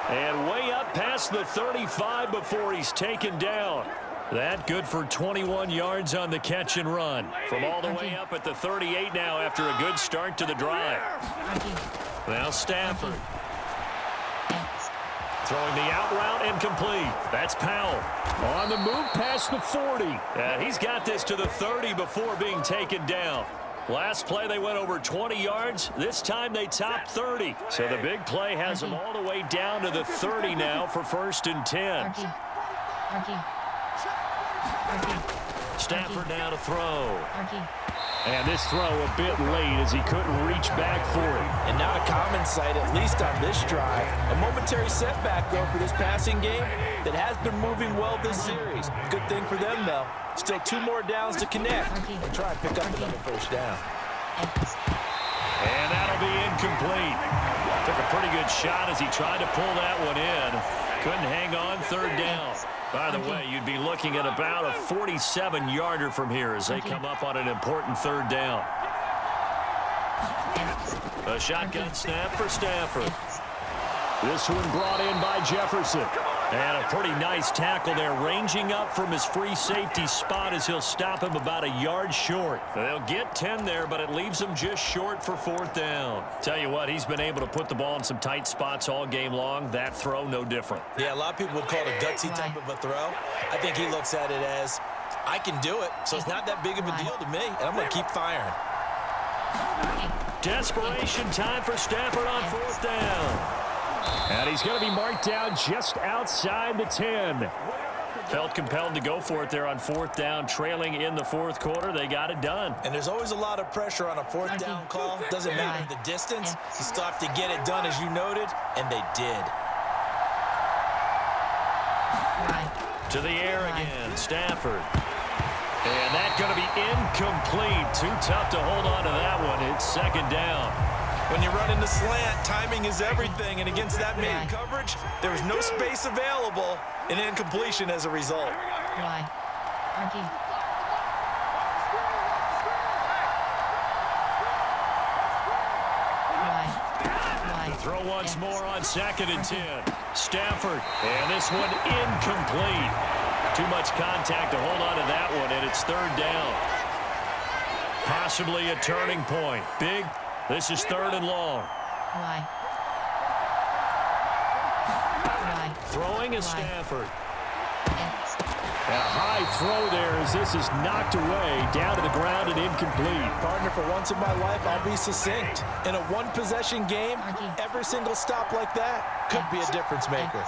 And way up past the 35 before he's taken down. That good for 21 yards on the catch and run. From all the way up at the 38 now after a good start to the drive. Now Stafford. Throwing the out route and complete. That's Powell. On the move past the 40. He's got this to the 30 before being taken down. Last play they went over 20 yards. This time they topped 30. So the big play has them all the way down to the 30 now for 1st and 10. Stafford now to throw. And this throw a bit late as he couldn't reach back for it. And not a common sight, at least on this drive. A momentary setback, though, for this passing game that has been moving well this series. Good thing for them, though. Still 2 more downs to connect and try and pick up another first down. And that'll be incomplete. Took a pretty good shot as he tried to pull that one in. Couldn't hang on 3rd down. By the way, you'd be looking at about a 47-yarder from here as they come up on an important 3rd down. A shotgun snap for Stafford. This one brought in by Jefferson. And a pretty nice tackle there, ranging up from his free safety spot as he'll stop him about a yard short. They'll get 10 there, but it leaves him just short for 4th down. Tell you what, he's been able to put the ball in some tight spots all game long. That throw, no different. Yeah, a lot of people would call it a gutsy type of a throw. I think he looks at it as, I can do it, so it's not that big of a deal to me, and I'm going to keep firing. Desperation time for Stafford on 4th down. And he's going to be marked down just outside the 10. Felt compelled to go for it there on 4th down, trailing in the 4th quarter. They got it done. And there's always a lot of pressure on a 4th down call. Doesn't matter the distance. You still have to get it done, as you noted, and they did. To the air again, Stafford. And that's going to be incomplete. Too tough to hold on to that one. It's 2nd down. When you run into slant, timing is everything, and against that man coverage, there was no space available, and incompletion as a result. To throw once more on 2nd and 10. Stafford, and this one incomplete. Too much contact to hold on to that one, and it's 3rd down. Possibly a turning point. Big. This is 3rd and long. Throwing is Stafford. A high throw there as this is knocked away, down to the ground and incomplete. Partner, for once in my life, I'll be succinct. In a one-possession game, every single stop like that could be a difference maker.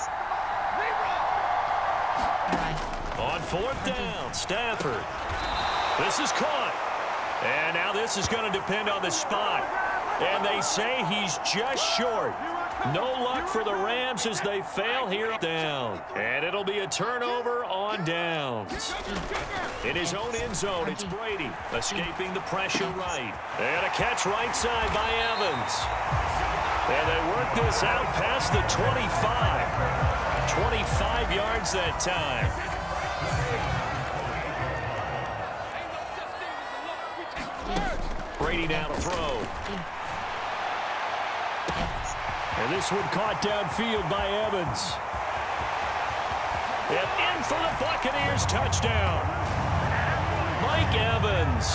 On 4th down, Stafford. This is caught. And now this is going to depend on the spot. And they say he's just short. No luck for the Rams as they fail here down. And it'll be a turnover on downs. In his own end zone, it's Brady escaping the pressure right. And a catch right side by Evans. And they work this out past the 25. 25 yards that time. Brady now to throw. And this one caught downfield by Evans. And in for the Buccaneers touchdown. Mike Evans,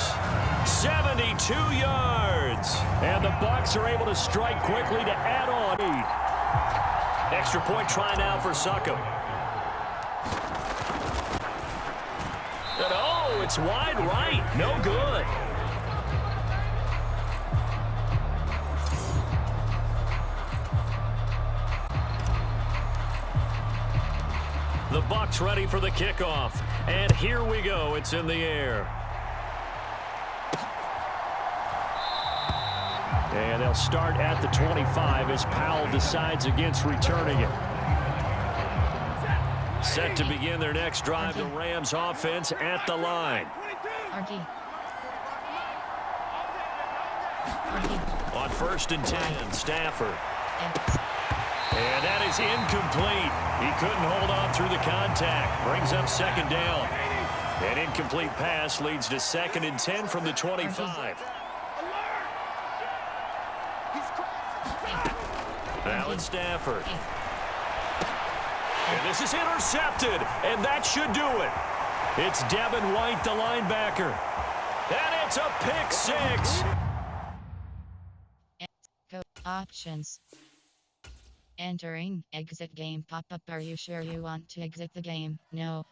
72 yards. And the Bucs are able to strike quickly to add on. Extra point try now for Succop. And oh, it's wide right. No good. The Bucs ready for the kickoff. And here we go. It's in the air. And they'll start at the 25 as Powell decides against returning it. Set to begin their next drive, the Rams offense at the line. On 1st and 10, Stafford. And that is incomplete. He couldn't hold on through the contact. Brings up 2nd down. An incomplete pass leads to 2nd and 10 from the 25. Now it's Stafford. And this is intercepted, and that should do it. It's Devin White, the linebacker. And it's a pick 6. Go options. Entering exit game pop-up. Are you sure you want to exit the game? No.